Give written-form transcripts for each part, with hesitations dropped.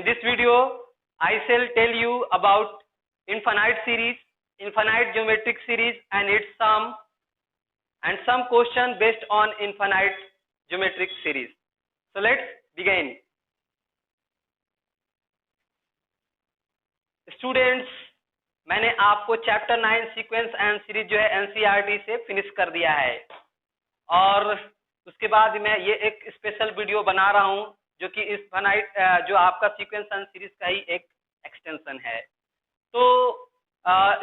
this video, I shall tell you about infinite series, infinite geometric series and its sum, and some question based on infinite geometric series. So let's begin. Students, मैंने आपको chapter 9 sequence and series जो है NCERT से finish कर दिया है, और उसके बाद मैं ये एक स्पेशल वीडियो बना रहा हूँ जो कि इनफाइनाइट जो आपका सीक्वेंस एंड सीरीज का ही एक एक्सटेंशन है। तो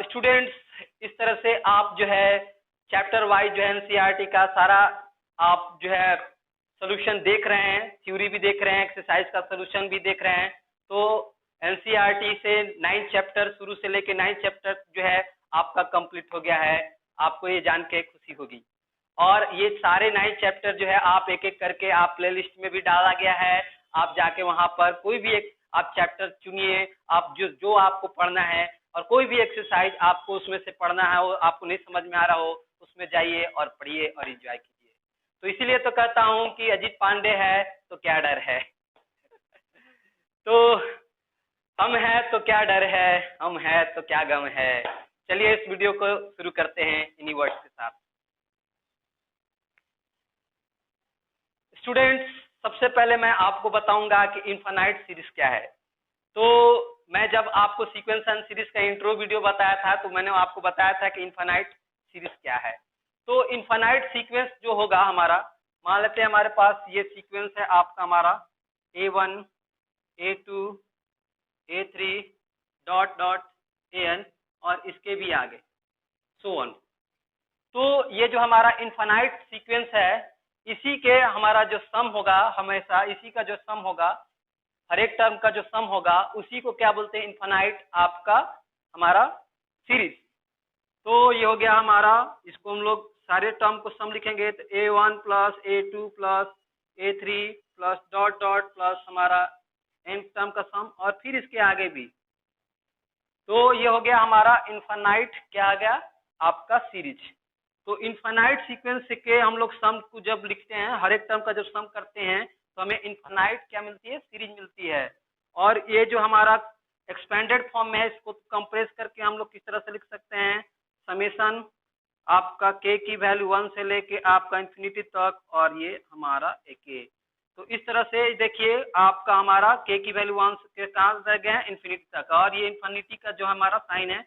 स्टूडेंट्स, इस तरह से आप जो है चैप्टर वाइज जो है एनसीईआरटी का सारा आप जो है सोल्यूशन देख रहे हैं, थ्योरी भी देख रहे हैं, एक्सरसाइज का सोल्यूशन भी देख रहे हैं। तो एनसीईआरटी से 9 चैप्टर शुरू से लेके 9 चैप्टर जो है आपका कंप्लीट हो गया है। आपको ये जान के खुशी होगी। और ये सारे 9 चैप्टर जो है आप एक एक करके आप प्लेलिस्ट में भी डाला गया है। आप जाके वहां पर कोई भी एक आप चैप्टर चुनिए, आप जो आपको पढ़ना है, और कोई भी एक्सरसाइज आपको उसमें से पढ़ना है, वो आपको नहीं समझ में आ रहा हो, उसमें जाइए और पढ़िए और एंजॉय कीजिए। तो इसीलिए तो कहता हूँ कि अजीत पांडे है तो क्या डर है। तो हम हैं तो क्या डर है, हम हैं तो क्या गम है। चलिए इस वीडियो को शुरू करते हैं इन्हीं वर्ड्स के साथ। स्टूडेंट्स, सबसे पहले मैं आपको बताऊंगा कि इनफाइनाइट सीरीज क्या है। तो मैं जब आपको सीक्वेंस एंड सीरीज का इंट्रो वीडियो बताया था तो मैंने आपको बताया था कि इनफाइनाइट सीरीज क्या है। तो इनफाइनाइट सीक्वेंस जो होगा हमारा, मान लेते हैं हमारे पास ये सीक्वेंस है आपका हमारा A1 A2 A3 dot dot AN और इसके भी आगे सो ऑन। तो ये जो हमारा इनफाइनाइट सीक्वेंस है, इसी के हमारा जो सम होगा, हमेशा इसी का जो सम होगा, हर एक टर्म का जो सम होगा, उसी को क्या बोलते हैं, इनफाइनाइट आपका हमारा सीरीज। तो ये हो गया हमारा, इसको हम लोग सारे टर्म को सम लिखेंगे तो A1 plus A2 plus A3 plus dot dot plus हमारा n टर्म का सम, और फिर इसके आगे भी। तो ये हो गया हमारा इनफाइनाइट क्या आ गया आपका सीरीज। तो इनफाइनाइट सीक्वेंस के हम लोग सम को जब लिखते हैं, हर एक टर्म का जब सम करते हैं तो हमें इनफाइनाइट क्या मिलती है, सीरीज मिलती है। और ये जो हमारा एक्सपेंडेड फॉर्म में है, इसको कंप्रेस करके हम लोग किस तरह से लिख सकते हैं, समेशन आपका k की वैल्यू 1 से लेके आपका इंफिनिटी तक, और ये हमारा AK। तो इस तरह से देखिए आपका हमारा k की वैल्यू 1 से कहाँ रह गया है, इंफिनिटी तक, और ये इंफिनिटी का जो हमारा साइन है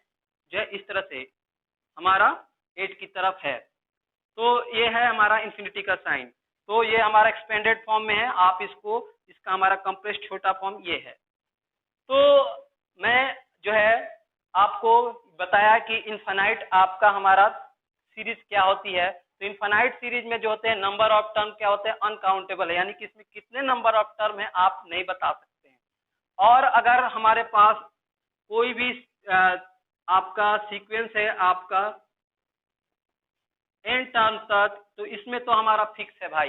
जो है इस तरह से हमारा 8 की तरफ है। तो ये है हमारा इंफिनिटी का साइन। तो ये हमारा एक्सपेंडेड फॉर्म में है, आप इसका हमारा कंप्रेस्ड छोटा फॉर्म ये है। तो मैं जो है आपको बताया कि इनफाइनाइट आपका हमारा सीरीज क्या होती है। तो इनफाइनाइट सीरीज में जो होते हैं नंबर ऑफ टर्म क्या होते हैं, अनकाउंटेबल है, यानी कि इसमें कितने नंबर ऑफ टर्म है आप नहीं बता सकते हैं। और अगर हमारे पास कोई भी आपका सीक्वेंस है आपका n टर्म तक, तो इसमें तो हमारा फिक्स है भाई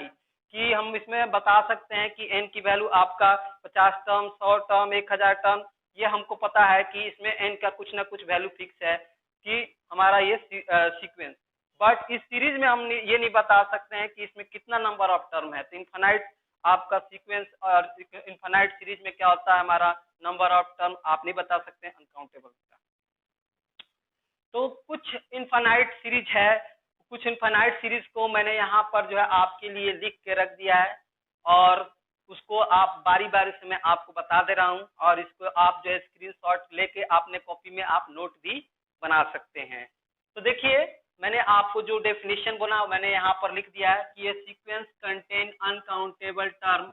कि हम इसमें बता सकते हैं कि n की वैल्यू आपका 50 टर्म, 100 टर्म, 1000 टर्म, ये हमको पता है कि इसमें n का कुछ ना कुछ वैल्यू फिक्स है कि हमारा ये सीक्वेंस। बट इस सीरीज में हम ये नहीं बता सकते हैं कि इसमें कितना नंबर ऑफ टर्म है। तो इनफाइनाइट आपका सीक्वेंस और इनफाइनाइट सीरीज में क्या होता है, हमारा नंबर ऑफ टर्म आप नहीं बता सकते, अनकाउंटेबल का। तो कुछ इनफाइनाइट सीरीज है, कुछ इनफाइनाइट सीरीज को मैंने यहाँ पर जो है आपके लिए लिख के रख दिया है, और उसको आप बारी बारी से मैं आपको बता दे रहा हूँ, और इसको आप जो है स्क्रीनशॉट लेके अपने कॉपी में आप नोट भी बना सकते हैं। तो देखिए मैंने आपको जो डेफिनेशन बोला मैंने यहाँ पर लिख दिया है कि ये sequence contain uncountable term,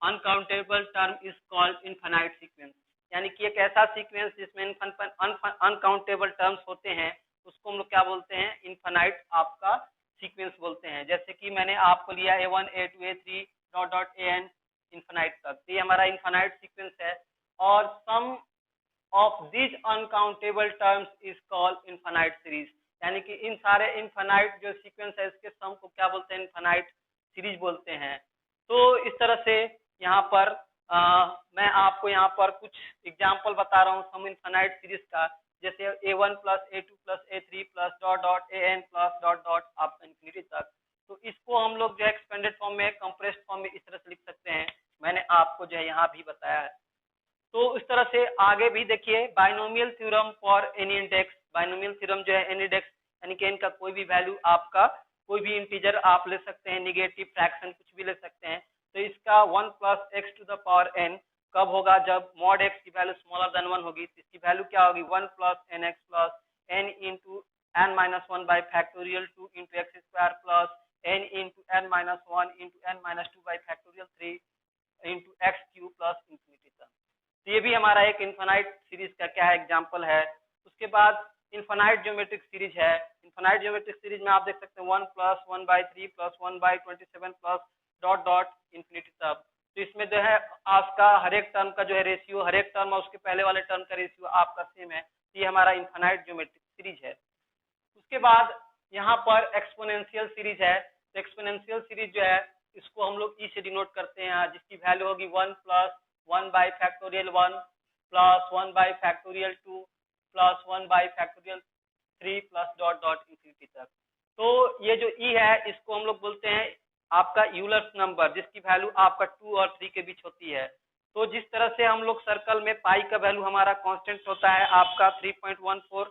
uncountable term is called infinite sequence. यानी कि एक ऐसा सीक्वेंस जिसमें अनकाउंटेबल टर्म्स होते हैं, उसको हम लोग क्या बोलते हैं, इनफाइनाइट आपका सीक्वेंस बोलते हैं। जैसे कि मैंने आपको लिया A1 A2 A3 dot dot AN infinite तक, ये हमारा इनफाइनाइट सीक्वेंस है। और sum of this uncountable terms is called infinite series. यानी कि इन सारे इनफाइनाइट जो सीक्वेंस है इसके सम को क्या बोलते हैं, इनफाइनाइट सीरीज बोलते हैं। तो इस तरह से यहाँ पर मैं आपको यहाँ पर कुछ एग्जाम्पल बता रहा हूँ सम इनफाइनाइट सीरीज का। जैसे A1 plus A2 plus A3 plus dot dot AN plus dot dot आप इंफिनिटी तक। तो इसको हम लोग जो एक्सपेंडेड फॉर्म में, कंप्रेस्ड फॉर्म में इस तरह से लिख सकते हैं, मैंने आपको जो है यहाँ भी बताया है। तो इस तरह से आगे भी देखिए binomial theorem for any index, binomial theorem जो है एनी इंडेक्स यानी कि इनका कोई भी वैल्यू आपका कोई भी इंटीजर आप ले सकते हैं, निगेटिव फ्रैक्शन कुछ भी ले सकते हैं। तो इसका 1 plus x to the power n कब होगा, जब मॉड x की वैल्यू स्मॉलर देन 1 होगी। तो इसकी वैल्यू क्या होगी, 1 plus n x plus n into n minus one by factorial 2 into x square plus n into n minus one into n minus two by factorial 3 into x cube plus infinity तक। तो ये भी हमारा एक infinite series का क्या है example है। उसके बाद इन्फानाइट ज्योमेट्रिक सीरीज है। इन्फानाइट ज्योमेट्रिक सीरीज में आप देख सकते हैं 1 plus 1/3 plus 1/27 plus dot dot infinity तक। तो इसमें जो है आपका हर एक टर्म का जो है रेशियो, हर एक टर्म और उसके पहले वाले टर्म का रेशियो आपका सेम है। तो ये हमारा इन्फानाइट ज्योमेट्रिक सीरीज है। उसके बाद यहाँ पर एक्सपोनेंशियल सीरीज है। तो एक्सपोनेंशियल सीरीज जो है इसको हम लोग ई से डिनोट करते हैं, जिसकी वैल्यू होगी 1 plus 1 by factorial 1 plus 1 by factorial 2 plus 1 by factorial 3 plus dot dot infinity तक। तो ये जो ई है इसको हम लोग बोलते हैं आपका यूलर्स नंबर, जिसकी वैल्यू आपका 2 और 3 के बीच होती है। तो जिस तरह से हम लोग सर्कल में पाई का वैल्यू हमारा कांस्टेंट होता है आपका 3.14,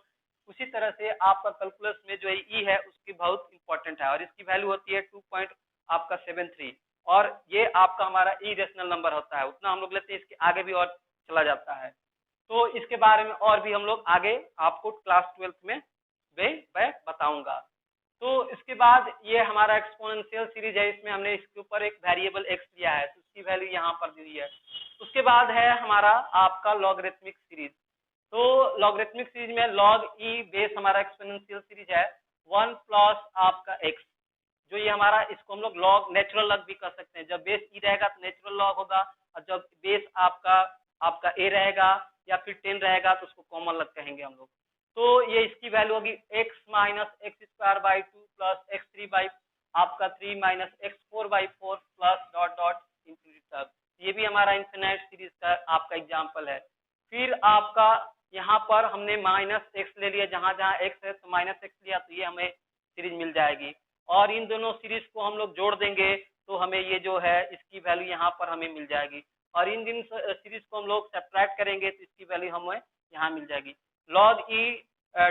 उसी तरह से आपका कैलकुलस में जो ई है उसकी बहुत इंपॉर्टेंट है और इसकी वैल्यू होती है 2.73 और ये आपका हमारा इरेशनल नंबर होता है। उतना हम लोग लेते हैं, इसके आगे भी और चला जाता है। तो इसके बारे में और भी हम लोग आगे आपको क्लास 12 में मैं बताऊंगा। तो इसके बाद ये हमारा एक्सपोनेंशियल सीरीज है, इसमें हमने इसके ऊपर एक वेरिएबल एक्स लिया है, तो उसकी वैल्यू यहाँ पर दी है। उसके बाद है हमारा आपका लॉगरिथमिक सीरीज। तो लॉगरिथमिक सीरीज में लॉग ई बेस हमारा एक्सपोनेंशियल सीरीज है 1 प्लस आपका एक्स, जो ये हमारा इसको हम लोग लॉग नेचुरल लॉग भी कर सकते हैं। जब बेस ई रहेगा तो नेचुरल लॉग होगा, और जब बेस आपका ए रहेगा या फिर 10 रहेगा तो उसको कॉमन लॉग कहेंगे हम लोग। तो ये इसकी वैल्यू होगी x minus x square by 2 plus x 3 by आपका 3 minus x 4/4 plus dot dot infinity तक। ये भी हमारा इन्फिनाइट सीरीज का आपका एग्जाम्पल है। फिर आपका यहाँ पर हमने माइनस एक्स ले लिया, जहां जहां एक्स है तो माइनस एक्स लिया, तो ये हमें सीरीज मिल जाएगी। और इन दोनों सीरीज को हम लोग जोड़ देंगे तो हमें ये जो है इसकी वैल्यू यहाँ पर हमें मिल जाएगी। और इन दिन सीरीज को हम लोग सब्ट्रैक्ट करेंगे तो इसकी वैल्यू हमें यहाँ मिल जाएगी। लॉग ई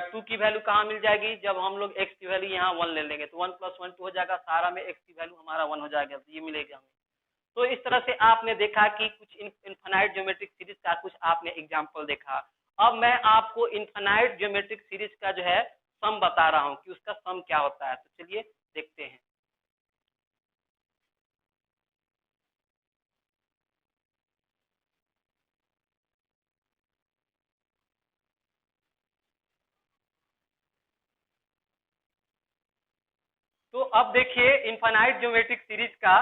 2 की वैल्यू कहाँ मिल जाएगी, जब हम लोग x की वैल्यू यहाँ 1 ले लेंगे तो 1 प्लस 1 2 हो जाएगा, सारा में x की वैल्यू हमारा 1 हो जाएगा, तो ये मिलेगा हमें। तो इस तरह से आपने देखा कि कुछ इनफाइनाइट ज्योमेट्रिक सीरीज का कुछ आपने एग्जाम्पल देखा। अब मैं आपको इनफाइनाइट ज्योमेट्रिक सीरीज का जो है सम बता रहा हूँ कि उसका सम क्या होता है। तो चलिए देखते हैं। तो अब देखिए इनफाइनाइट ज्योमेट्रिक सीरीज का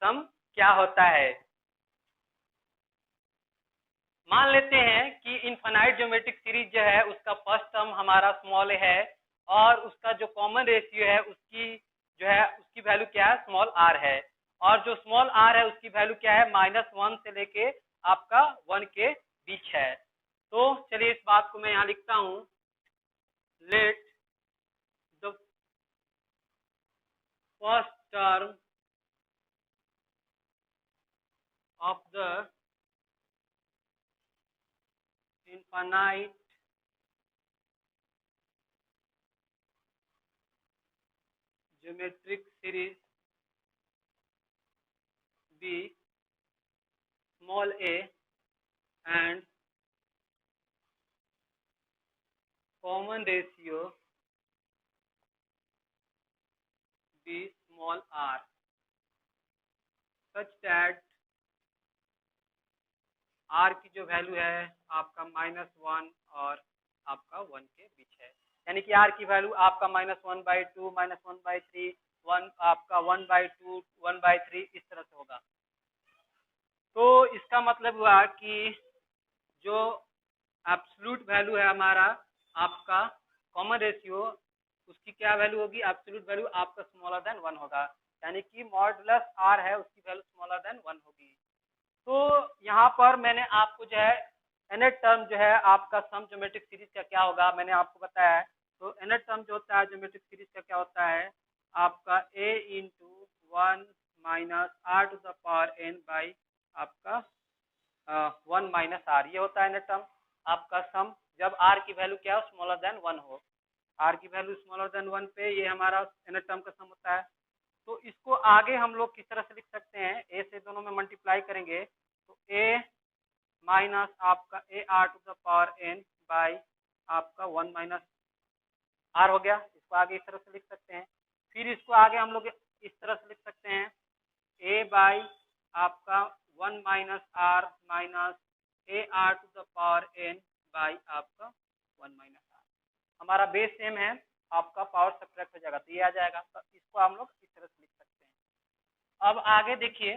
सम क्या होता है। मान लेते हैं कि इनफाइनाइट ज्योमेट्रिक सीरीज जो है उसका फर्स्ट टर्म हमारा स्मॉल है और उसका जो कॉमन रेशियो है उसकी जो है उसकी वैल्यू क्या है, स्मॉल आर है। और जो स्मॉल आर है उसकी वैल्यू क्या है, -1 से लेके आपका 1 के बीच है। तो चलिए इस बात को मैं यहाँ लिखता हूँ, let the first term of the infinite geometric series be small a and common ratio be small r such that r की जो वैल्यू है आपका -1 और आपका 1 के बीच है। यानी कि r की वैल्यू आपका -1/2 -1/3 1 आपका 1/2 1/3 इस तरह से होगा। तो इसका मतलब हुआ कि जो एब्सोल्यूट वैल्यू है हमारा आपका कॉमन रेशियो, उसकी क्या वैल्यू होगी, एब्सोल्यूट वैल्यू आपका स्मॉलर देन 1 होगा। यानी कि मॉडुलस r है उसकी वैल्यू स्मॉलर देन 1 होगी। तो यहाँ पर मैंने आपको जो है nth टर्म जो है आपका सम ज्योमेट्रिक सीरीज का क्या होगा मैंने आपको बताया है। तो nth टर्म जो होता है ज्योमेट्रिक सीरीज का क्या होता है, आपका a into 1 minus r to the power n by आपका 1 माइनस आर, ये होता है ना टर्म आपका सम, जब आर की वैल्यू क्या हो स्मॉलर देन 1 हो, आर की वैल्यू स्मॉलर देन 1 पे ये हमारा एन टर्म का सम होता है। तो इसको आगे हम लोग किस तरह से लिख सकते हैं, ए से दोनों में मल्टीप्लाई करेंगे तो ए माइनस आपका a r to the power n by आपका 1 माइनस आर हो गया। इसको आगे इस तरह से लिख सकते हैं। फिर इसको आगे हम लोग इस तरह से लिख सकते हैं ए बाई आपका 1 minus r minus a r to the power n by आपका 1 माइनस आर। हमारा बेस सेम है, आपका पावर सब्ट्रैक्ट हो जाएगा तो ये आ जाएगा। तो इसको हम लोग इस तरह से लिख सकते हैं। अब आगे देखिए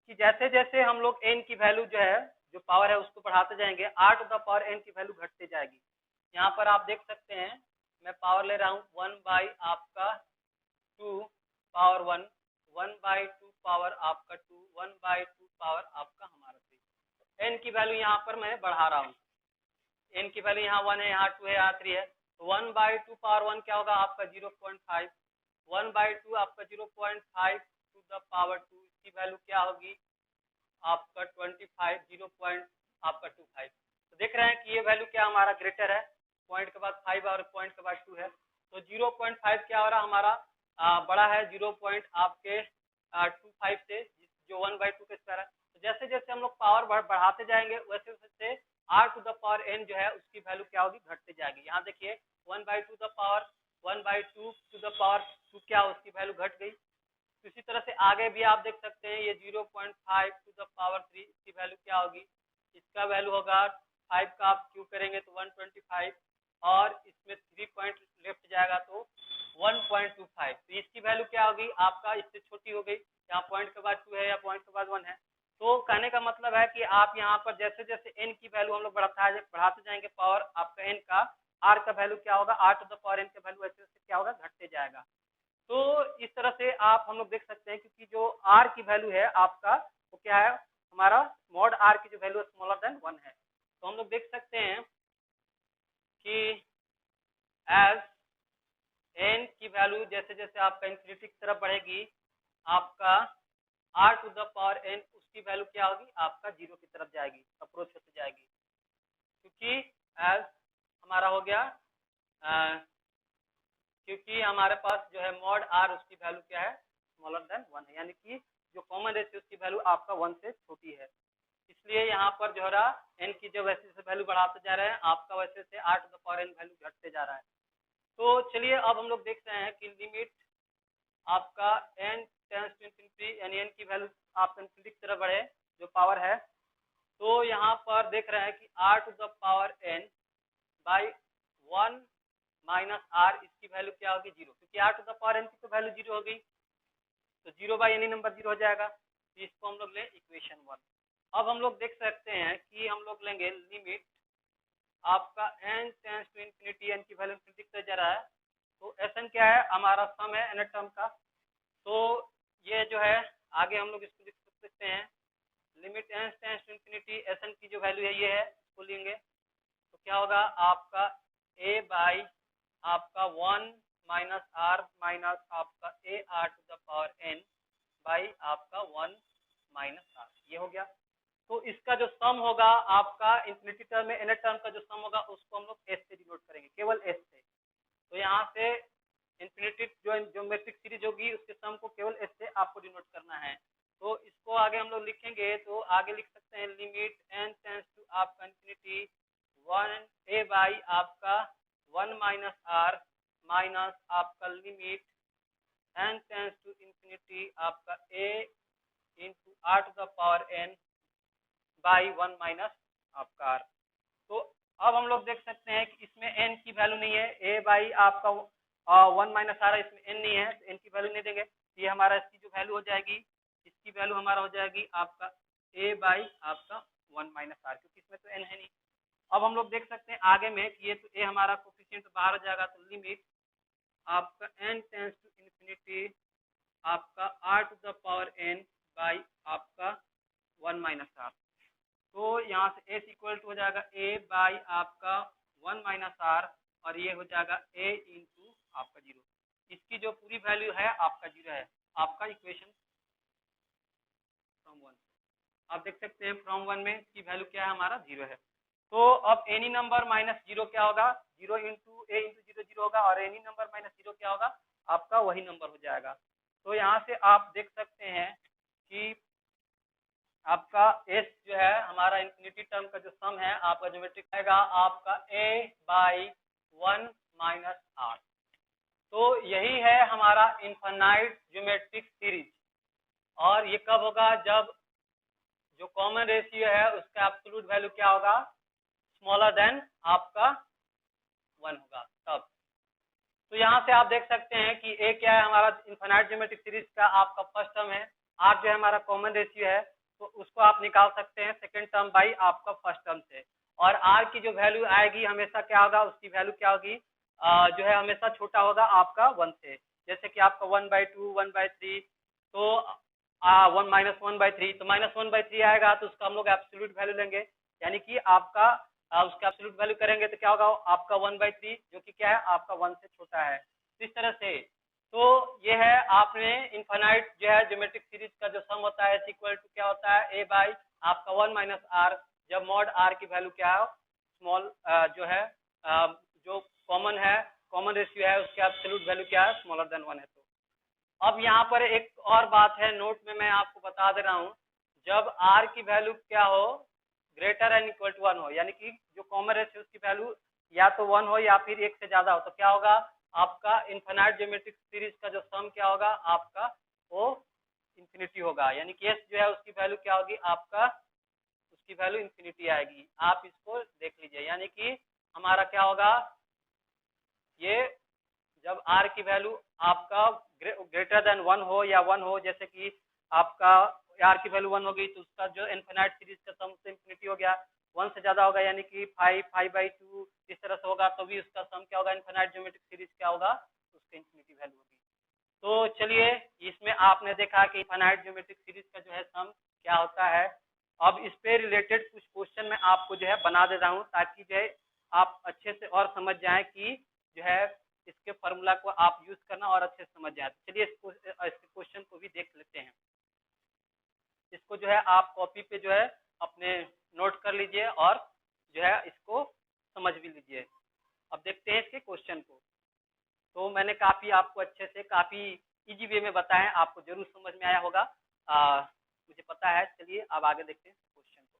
कि जैसे जैसे हम लोग एन की वैल्यू जो है, जो पावर है उसको बढ़ाते जाएंगे, r to the power n की वैल्यू घटते जाएगी। यहाँ पर आप देख सकते हैं मैं पावर ले रहा हूँ 1 बाई आपका 2 पावर 1, 1 बाई 2 पावर आपका 2, 1 बाई 2 पावर आपका हमारा 3। एन की वैल्यू यहाँ पर मैं बढ़ा रहा हूँ, एन की वैल्यू यहाँ 1 है, यहाँ 2 है, यहाँ 3 है। तो 1 बाई 2 पावर 1 क्या होगा आपका 0.5, 1 बाई 2 आपका 0.5 टू द पावर 2, इसकी वैल्यू क्या होगी आपका 25, 0. आपका 25। तो देख रहे हैं कि ये वैल्यू क्या हमारा ग्रेटर है, पॉइंट के बाद 5 और पॉइंट के बाद 2 है। तो 0.5 क्या हो रहा हमारा बड़ा है 0. आपके 25 से, जो 1/2 के स्क्वायर है। तो जैसे जैसे हम लोग पावर बढ़ाते जाएंगे वैसे वैसे r to the power n जो है उसकी वैल्यू क्या होगी घटते जाएगी। यहाँ देखिए 1/2 the power 1/2 to the power 2 क्या उसकी वैल्यू घट गई। इसी तरह से आगे भी आप देख सकते हैं ये 0.5 टू द पावर 3 इसकी वैल्यू क्या होगी, इसका वैल्यू होगा 5 का आप क्यू करेंगे तो 125 और इसमें 3 पॉइंट लेफ्ट जाएगा तो 1.25। तो इसकी वैल्यू क्या होगी आपका इससे छोटी हो गई, यहाँ पॉइंट के बाद 2 है या पॉइंट के बाद 1 है। तो कहने का मतलब है कि आप यहाँ पर जैसे जैसे एन की वैल्यू हम लोग बढ़ाते जाएंगे पावर आपका एन का, आर का वैल्यू क्या होगा, r to the power n का वैल्यू वैसे वैसे क्या होगा घटते जाएगा। तो इस तरह से आप हम लोग देख सकते हैं, क्योंकि जो आर की वैल्यू है आपका वो क्या है हमारा मॉड आर की जो वैल्यू है स्मॉलर देन 1 है। तो हम लोग देख सकते हैं कि एज एन की वैल्यू जैसे जैसे आपका इंफिनिटी की तरफ बढ़ेगी आपका r to the power n उसकी वैल्यू क्या होगी आपका 0 की तरफ जाएगी, अप्रोच होती जाएगी। क्योंकि एज हमारा हो गया क्योंकि हमारे पास जो है मॉड आर उसकी वैल्यू क्या है स्मॉलर देन 1 है, यानी कि जो कॉमन रेशियो उसकी वैल्यू आपका 1 से छोटी है। इसलिए यहाँ पर जो है एन की जो वैसे से वैल्यू बढ़ाते जा रहे हैं आपका वैसे से r to the power n value घटते जा रहा है। तो चलिए अब हम लोग देख रहे हैं कि लिमिट आपका एन टेंस टू इंफिनिटी यानी एन की वैल्यू आप इंफिनिटी की तरफ बढ़े जो पावर है, तो यहाँ पर देख रहे हैं कि r to the power n by 1 minus r इसकी वैल्यू क्या होगी 0, क्योंकि r to the power n की तो वैल्यू 0 हो गई तो 0 बाई एनी नंबर 0 हो जाएगा। तो इसको हम लोग लें इक्वेशन 1। अब हम लोग देख सकते हैं कि हम लोग लेंगे लिमिट आपका n tends to infinity, n की वैल्यू इंफिनिटी तक जा रहा है। तो एस एन क्या है हमारा सम है एन टर्म का। तो ये जो है आगे हम लोग इसको लिख सकते हैं limit n tends to infinity S n की जो वैल्यू है ये है, इसको लेंगे तो क्या होगा आपका ए बाई आपका 1 माइनस आर माइनस आपका a r to the power n by आपका 1 माइनस आर, ये हो गया। तो इसका जो सम होगा आपका इंफिनिटी टर्म में एन टर्म का जो सम होगा उसको हम लोग एस से डिनोट करेंगे, केवल एस से। तो यहाँ से इंफिनिटी जो ज्योमेट्रिक सीरीज होगी उसके सम को केवल एस से आपको डिनोट करना है। तो इसको आगे हम लोग लिखेंगे तो आगे लिख सकते हैं लिमिट एन टेंस टू आपका इंफिनिटी 1 ए बाई आपका 1 माइनस आर माइनस आपका limit n tends to infinity आपका a into r to the power n by 1 minus आपका आर। तो अब हम लोग देख सकते हैं कि इसमें एन की वैल्यू नहीं है, ए बाई आपका 1 माइनस आर है, इसमें एन नहीं है तो एन की वैल्यू नहीं देंगे। ये हमारा इसकी जो वैल्यू हो जाएगी इसकी वैल्यू हमारा हो जाएगी आपका ए बाई आपका 1 माइनस आर, क्योंकि इसमें तो एन है नहीं। अब हम लोग देख सकते हैं आगे में कि ये तो ए हमारा कोफिशिएंट बाहर हो जाएगा, तो लिमिट आपका एन टेंस टू इंफिनिटी आपका r to the power n by आपका 1 माइनस आर। तो यहाँ से एस इक्वल टू हो जाएगा ए बाई आपका 1 माइनस आर और ये हो जाएगा ए इंटू आपका 0। इसकी जो पूरी वैल्यू है आपका 0 है, आपका इक्वेशन फ्रॉम 1। आप देख सकते हैं फ्रॉम 1 में इसकी वैल्यू क्या है, हमारा 0 है। तो अब एनी नंबर माइनस 0 क्या होगा, 0 इंटू ए इंटू 0 0 होगा, और एनी नंबर माइनस 0 क्या होगा, आपका वही नंबर हो जाएगा। तो यहाँ से आप देख सकते हैं कि आपका एस जो है हमारा इन्फिनिटी टर्म का जो सम है आपका ज्योमेट्रिक आएगा आपका a/1 माइनस आर। तो यही है हमारा इनफाइनाइट ज्योमेट्रिक सीरीज। और ये कब होगा, जब जो कॉमन रेशियो है उसका एब्सोल्यूट वैल्यू क्या होगा, स्मॉलर देन आपका 1 होगा तब। तो यहाँ से आप देख सकते हैं कि ए क्या है, हमारा इनफाइनाइट ज्योमेट्रिक सीरीज का आपका फर्स्ट टर्म है, आर जो है हमारा कॉमन रेशियो है, तो उसको आप निकाल सकते हैं सेकंड टर्म बाई आपका फर्स्ट टर्म से। और आर की जो वैल्यू आएगी हमेशा क्या होगा, उसकी वैल्यू क्या होगी, जो है हमेशा छोटा होगा आपका 1 से। जैसे कि आपका 1/2 1/3, तो 1 - 1/3, तो -1/3 आएगा तो उसका हम लोग एब्सोल्यूट वैल्यू लेंगे, यानी कि आपका उसका एब्सोल्यूट वैल्यू करेंगे तो क्या होगा आपका 1/3, जो कि क्या है आपका 1 से छोटा है। इस तरह से तो ये है आपने इनफाइनाइट जो है ज्योमेट्रिक सीरीज का जो सम होता है इक्वल टू क्या होता है a/ आपका 1 माइनस आर, जब मॉड आर की वैल्यू क्या है स्मॉल जो है जो कॉमन है, कॉमन रेशियो है उसके एब्सोल्यूट वैल्यू क्या है स्मॉलर देन 1 है। तो अब यहाँ पर एक और बात है, नोट में मैं आपको बता दे रहा हूँ, जब आर की वैल्यू क्या हो ग्रेटर एंड इक्वल टू 1 हो, यानी कि जो कॉमन रेशियो उसकी वैल्यू या तो 1 हो या फिर 1 से ज्यादा हो, तो क्या होगा आपका इनफाइनाइट ज्योमेट्रिक सीरीज का जो सम क्या होगा आपका वो इंफिनिटी होगा, यानी कि एस जो है उसकी वैल्यू क्या होगी आपका, उसकी वैल्यू इंफिनिटी आएगी। आप इसको देख लीजिए, यानी कि हमारा क्या होगा, ये जब आर की वैल्यू आपका ग्रेटर देन 1 हो या 1 हो, जैसे कि आपका आर की वैल्यू 1 होगी तो उसका जो इनफिनाइट सीरीज का सम से इंफिनिटी हो गया, 1 से ज्यादा होगा यानी कि 5 5/2 इस तरह से होगा, तो भी उसका सम क्या होगा इनफिनाइट ज्योमेट्रिक सीरीज क्या होगा उसकी इंफिनिटी वैल्यू होगी। तो चलिए इसमें आपने देखा कि इनफिनाइट ज्योमेट्रिक सीरीज का जो है सम क्या होता है। अब इस पे रिलेटेड कुछ क्वेश्चन मैं आपको जो है बना दे रहा हूँ, ताकि जो है आप अच्छे से और समझ जाएं कि जो है इसके फॉर्मूला को आप यूज करना और अच्छे से समझ जाए। चलिए इसके क्वेश्चन को भी देख लेते हैं। इसको जो है आप कॉपी पे जो है अपने नोट कर लीजिए और जो है इसको समझ भी लीजिए। अब देखते हैं इसके क्वेश्चन को। तो मैंने काफी आपको अच्छे से काफी इजी वे में बताया, आपको जरूर समझ में आया होगा, मुझे पता है। चलिए अब आगे देखते हैं क्वेश्चन को।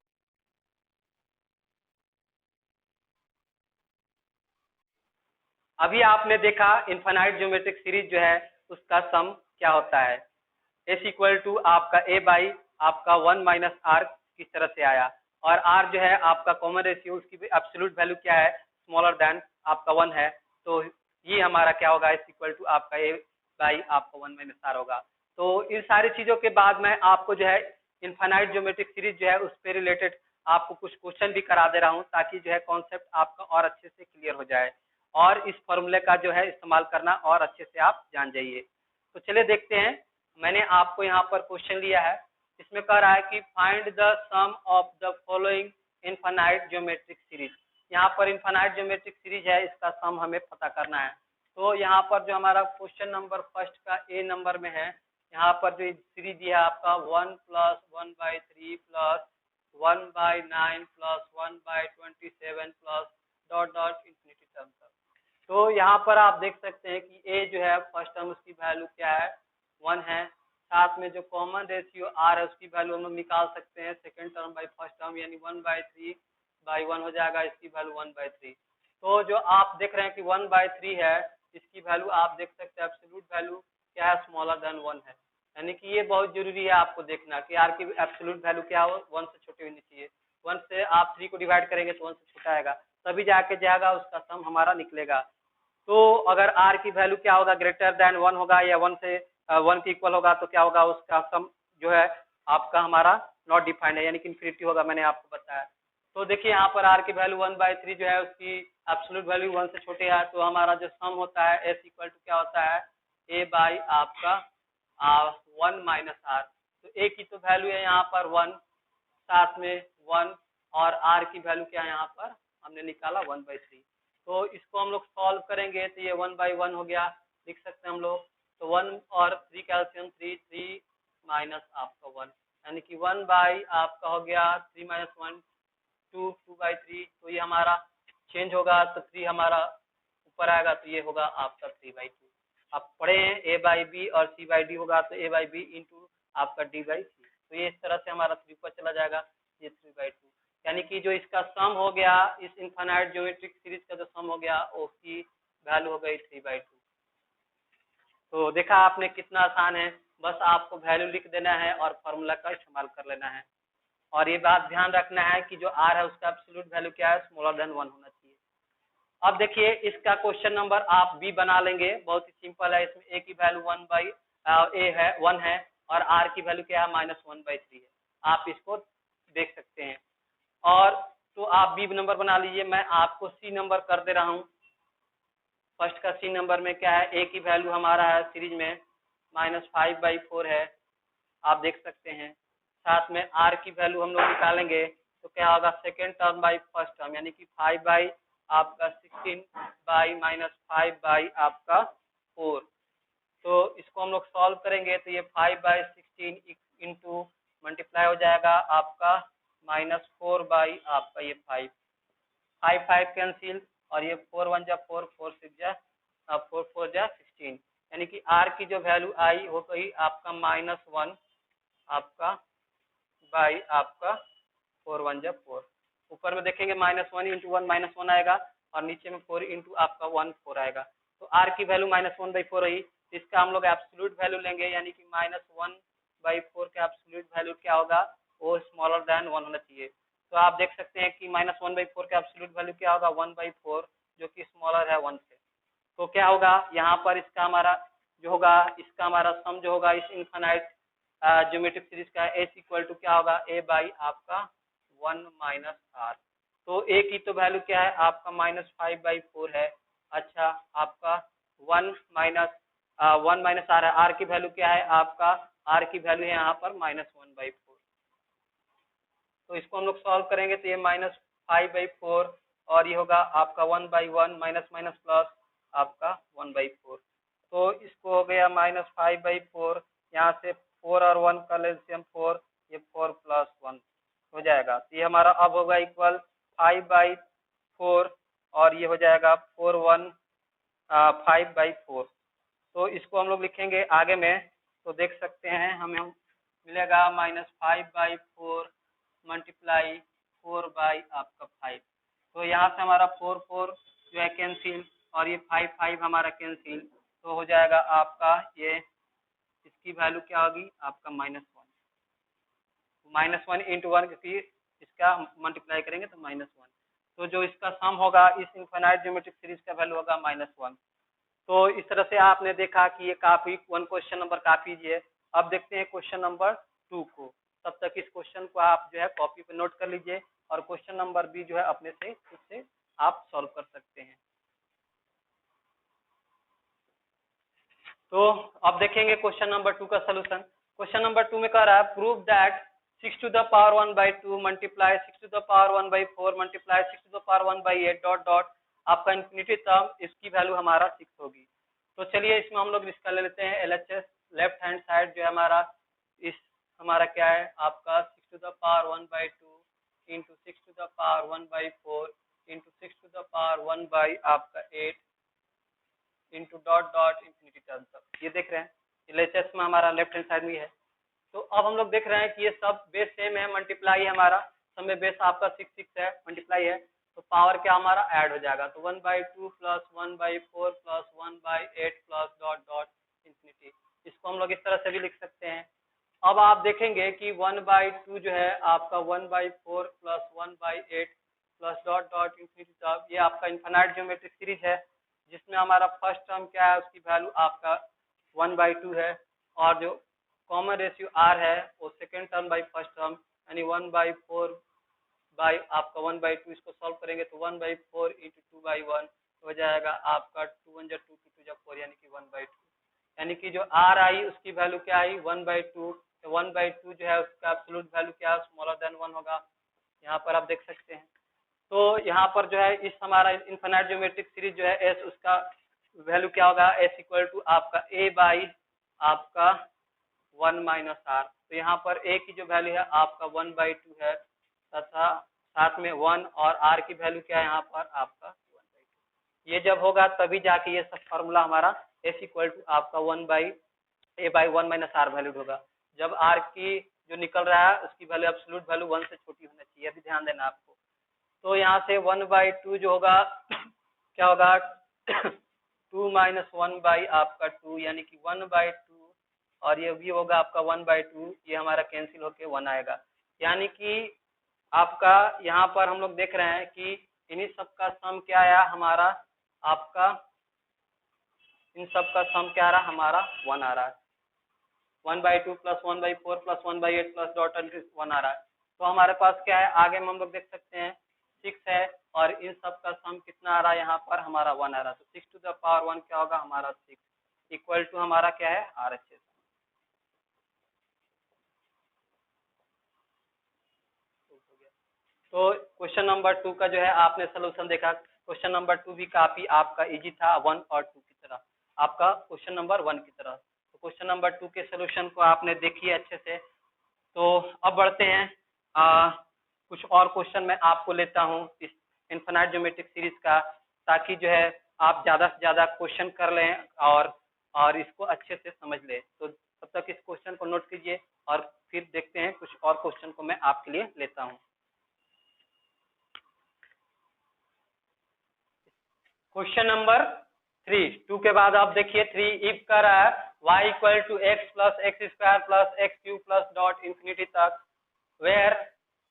अभी आपने देखा इनफाइनाइट ज्योमेट्रिक सीरीज जो है उसका सम क्या होता है, एस इक्वल टू आपका a/ आपका 1 माइनस आर किस तरह से आया, और आर जो है आपका कॉमन रेशियो उसकी एब्सोल्यूट वैल्यू क्या है स्मॉलर देन आपका 1 है, तो ये हमारा क्या होगा एस इक्वल टू आपका a/ आपका 1 माइनस आर होगा। तो इन सारी चीजों के बाद मैं आपको जो है इनफाइनाइट ज्योमेट्रिक सीरीज जो है उस पर रिलेटेड आपको कुछ क्वेश्चन भी करा दे रहा हूँ, ताकि जो है कॉन्सेप्ट आपका और अच्छे से क्लियर हो जाए और इस फॉर्मूले का जो है इस्तेमाल करना और अच्छे से आप जान जाइए। तो चलिए देखते हैं, मैंने आपको यहाँ पर क्वेश्चन लिया है, इसमें कह रहा है कि find the sum of the following infinite geometric series. यहाँ पर इनफाइनाइट ज्योमेट्रिक सीरीज है, इसका सम हमें पता करना है। तो यहाँ पर जो हमारा क्वेश्चन नंबर फर्स्ट का ए नंबर में है, यहाँ पर जो सीरीज है आपका 1 + 1/3 + 1/9 + 1/27 + ... इंफिनिटी टर्म तक। तो यहाँ पर आप देख सकते हैं कि ए जो है फर्स्ट टर्म उसकी वैल्यू क्या है 1 है, साथ में जो कॉमन रेशियो आर है उसकी वैल्यू हम लोग निकाल सकते हैं second term by first term, यानी 1/3/1 हो जाएगा, इसकी वैल्यू 1/3। तो जो आप देख रहे हैं कि 1/3 है, इसकी वैल्यू आप देख सकते हैं एब्सोल्यूट वैल्यू क्या है स्मॉलर देन 1 है, यानी कि ये बहुत जरूरी है आपको देखना कि आर की एब्सोल्यूट वैल्यू क्या हो 1 से छोटी होनी चाहिए। 1 से आप 3 को डिवाइड करेंगे तो 1 से छोटा आएगा, तभी जाके जाएगा उसका सम हमारा निकलेगा। तो अगर आर की वैल्यू क्या होगा ग्रेटर देन 1 होगा या 1 से 1 के इक्वल होगा, तो क्या होगा उसका सम जो है आपका हमारा नॉट डिफाइंड है, यानी कि इंफिनिटी होगा, मैंने आपको बताया। तो देखिए यहाँ पर आर की वैल्यू 1/3 जो है उसकी एब्सोल्यूट वैल्यू 1 से छोटे है, तो हमारा जो सम होता है एस इक्वल टू क्या होता है a/ आपका 1 माइनस आर। तो ए की तो वैल्यू है यहाँ पर 1, साथ में 1, और आर की वैल्यू क्या है यहाँ पर हमने निकाला 1/3। तो इसको हम लोग सॉल्व करेंगे तो ये 1/1 हो गया, लिख सकते हैं हम लोग। तो 1 और 3 कैल्सियम 3 माइनस आपका 1, यानी कि 1 बाई आपका हो गया 3 माइनस 1 2 बाई 3, तो ये हमारा चेंज होगा तो 3 हमारा ऊपर आएगा, तो ये होगा आपका 3/2। आप पढ़े हैं ए बाई बी और सी बाई डी होगा तो ए बाई बी इंटू आपका डी बाई सी, तो ये इस तरह से हमारा 3 ऊपर चला जाएगा, ये 3/2। यानी कि जो इसका सम हो गया इस इनफाइनाइट ज्योमेट्रिक सीरीज का जो सम हो गया उसकी वैल्यू हो गई 3/2। तो देखा आपने कितना आसान है, बस आपको वैल्यू लिख देना है और फॉर्मूला का इस्तेमाल कर लेना है। और ये बात ध्यान रखना है कि जो आर है उसका एब्सोल्यूट वैल्यू क्या है, स्मॉलर देन 1 होना चाहिए। अब देखिए इसका क्वेश्चन नंबर आप बी बना लेंगे, बहुत ही सिंपल है। इसमें ए की वैल्यू 1 है और आर की वैल्यू क्या है -1/3 है, आप इसको देख सकते हैं। और तो आप बी नंबर बना लीजिए, मैं आपको सी नंबर कर दे रहा हूँ। फर्स्ट का सी नंबर में क्या है, ए की वैल्यू हमारा है सीरीज में -5/4 है, आप देख सकते हैं। साथ में आर की वैल्यू हम लोग निकालेंगे तो क्या होगा, second term by first term, यानी कि 5 बाई आपका 16 बाई -5 बाई आपका 4। तो इसको हम लोग सॉल्व करेंगे तो ये 5/16 इंटू मल्टीप्लाई हो जाएगा आपका -4 बाई आपका ये 5 5 कैंसिल, और ये 4 1 जा 4 4 6 जा 4 4 जा 16, यानी कि आर की जो वैल्यू आई हो गई आपका -1 आपका बाई आपका 4 1 जा 4। ऊपर में देखेंगे -1 इंटू 1 -1 आएगा और नीचे में 4 इंटू आपका 1 4 आएगा। तो आर की वैल्यू -1/4 रही, इसका हम लोग एब्सोल्यूट वैल्यू लेंगे, यानी कि -1/4 का एब्सोल्यूट वैल्यू क्या होगा, वो स्मॉलर देन 1 होना चाहिए। तो आप देख सकते हैं कि -1/4 का एब्सोल्यूट वैल्यू क्या होगा, 1/4, जो कि स्मॉलर है 1 से। तो क्या होगा यहाँ पर इसका हमारा जो होगा, इसका हमारा सम जो होगा इस इनफाइनाइट ज्योमेट्रिक सीरीज का एस इक्वल टू क्या होगा, ए बाई आपका 1 माइनस आर। तो ए की तो वैल्यू क्या है आपका -5/4 है। अच्छा आपका 1 माइनस आर है, आर की वैल्यू क्या है आपका, आर की वैल्यू है यहाँ पर -1/4। तो इसको हम लोग सॉल्व करेंगे तो ये -5/4 और ये होगा आपका 1/1 माइनस माइनस प्लस आपका 1/4। तो इसको हो गया -5/4, यहाँ से 4 और 1 का एलसीएम 4, ये 4 + 1 हो जाएगा। तो ये हमारा अब होगा इक्वल 5/4 और ये हो जाएगा 5/4। तो इसको हम लोग लिखेंगे आगे में, तो देख सकते हैं हमें मिलेगा -5/4 मल्टीप्लाई 4 बाई आपका 5। तो यहाँ से हमारा 4 4 जो है कैंसिल और ये 5 5 हमारा कैंसिल, तो हो जाएगा आपका ये, इसकी वैल्यू क्या होगी आपका -1 इंटू 1, क्योंकि इसका मल्टीप्लाई करेंगे तो -1। तो जो इसका सम होगा इस इनफाइनाइट ज्योमेट्रिक सीरीज का वैल्यू होगा -1। तो इस तरह से आपने देखा कि ये काफी क्वेश्चन नंबर काफी इजी है। अब देखते हैं क्वेश्चन नंबर 2 को। तब तक इस क्वेश्चन को आप जो है कॉपी पे नोट कर लीजिए और क्वेश्चन नंबर भी जो है अपने से खुद से आप सॉल्व कर सकते हैं। तो अब देखेंगे क्वेश्चन नंबर 2 का सोल्यूशन। क्वेश्चन नंबर 2 में कह रहा है prove that 6 to the power 1/2 multiply 6 to the power 1/4 multiply 6 to the power 1/8 dot dot आपका इन्फिनिटी टर्म, इसकी वैल्यू हमारा 6 होगी। तो चलिए इसमें हम लोग इसका ले लेते हैं एलएचएस। लेफ्ट हैंड साइड जो है हमारा, इस हमारा क्या है आपका 6 to the power 1/2 into 6 to the power 1/4 into 6 to the power 1/8 into dot dot infinity term तक। ये देख रहे हैं एलएचएस में हमारा लेफ्ट हैंड साइड में है। तो अब हम लोग देख रहे हैं कि ये सब बेस सेम है, मल्टीप्लाई है हमारा, सब में बेस आपका 6 6 है, मल्टीप्लाई है, तो पावर क्या हमारा ऐड हो जाएगा। तो 1/2 plus 1/4 plus 1/8 plus dot dot infinity, इसको हम लोग इस तरह से भी लिख सकते हैं। अब आप देखेंगे कि 1/2 जो है आपका 1/4 plus 1/8 plus dot dot infinity तक, ये आपका इनफाइनाइट ज्योमेट्रिक सीरीज है, जिसमें हमारा फर्स्ट टर्म क्या है, उसकी वैल्यू आपका 1/2 है, और जो कॉमन रेशियो आर है वो second term by first term, यानी 1/4 बाई आपका 1/2। इसको सॉल्व करेंगे तो 1/4 इंटू 2/1 हो जाएगा आपका 2 1 जा 2 2 जा 4, यानी कि 1/2। यानी कि जो आर आई उसकी वैल्यू क्या आई 1/2। तो 1/2 जो है उसका एब्सोल्यूट वैल्यू क्या स्मॉलर देन 1 होगा, यहाँ पर आप देख सकते हैं। तो यहाँ पर जो है इस हमारा इनफाइनाइट ज्योमेट्रिक सीरीज जो है एस, उसका वैल्यू क्या होगा, एस इक्वल टू आपका ए बाई आपका 1 माइनस आर। तो यहाँ पर ए की जो वैल्यू है आपका 1/2 है तथा साथ में 1 और आर की वैल्यू क्या है यहाँ पर आपका 1/2। ये जब होगा तभी जाके ये सब फॉर्मूला हमारा एफ इक्वल टू आपका 1/a/1 माइनस आर वैल्यू होगा। जब आर की जो निकल रहा है उसकी वैल्यू एब्सोल्यूट वैल्यू 1 से छोटी होना चाहिए, अभी ध्यान देना आपको। तो यहाँ से 1/2 जो होगा क्या होगा 2 माइनस 1 आपका 2 यानी कि 1/2 और ये भी होगा आपका 1/2, ये हमारा कैंसिल होके 1 आएगा। यानी कि आपका यहाँ पर हम लोग देख रहे हैं कि इन्हीं सब का सम क्या आया हमारा, आपका इन सब का सम क्या आ रहा हमारा 1 आ रहा है। 1/2 प्लस 1/4 प्लस 1/8 प्लस डॉट 1 आ रहा है। तो हमारे पास क्या है आगे में हम लोग देख सकते हैं 6 है और इन सब का सम कितना आ रहा है यहाँ पर हमारा 1 आ रहा है। तो 6 टू द पावर 1 क्या होगा हमारा 6 इक्वल टू हमारा क्या है RHS। तो क्वेश्चन नंबर 2 का जो है आपने सोल्यूशन देखा। क्वेश्चन नंबर 2 भी काफी आपका इजी था 1 और 2 की तरह, आपका क्वेश्चन नंबर 1 की तरह। तो क्वेश्चन नंबर 2 के सोल्यूशन को आपने देखिए अच्छे से। तो अब बढ़ते हैं कुछ और क्वेश्चन मैं आपको लेता हूँ इस इनफिनाइट ज्योमेट्रिक सीरीज का, ताकि जो है आप ज़्यादा से ज़्यादा क्वेश्चन कर लें और इसको अच्छे से समझ लें। तो तब तक इस क्वेश्चन को नोट कीजिए और फिर देखते हैं कुछ और क्वेश्चन को मैं आपके लिए लेता हूँ। क्वेश्चन नंबर 3, 2 के बाद आप देखिए 3 इफ कर रहा है y equal to x plus x square plus x cube plus dot infinity तक where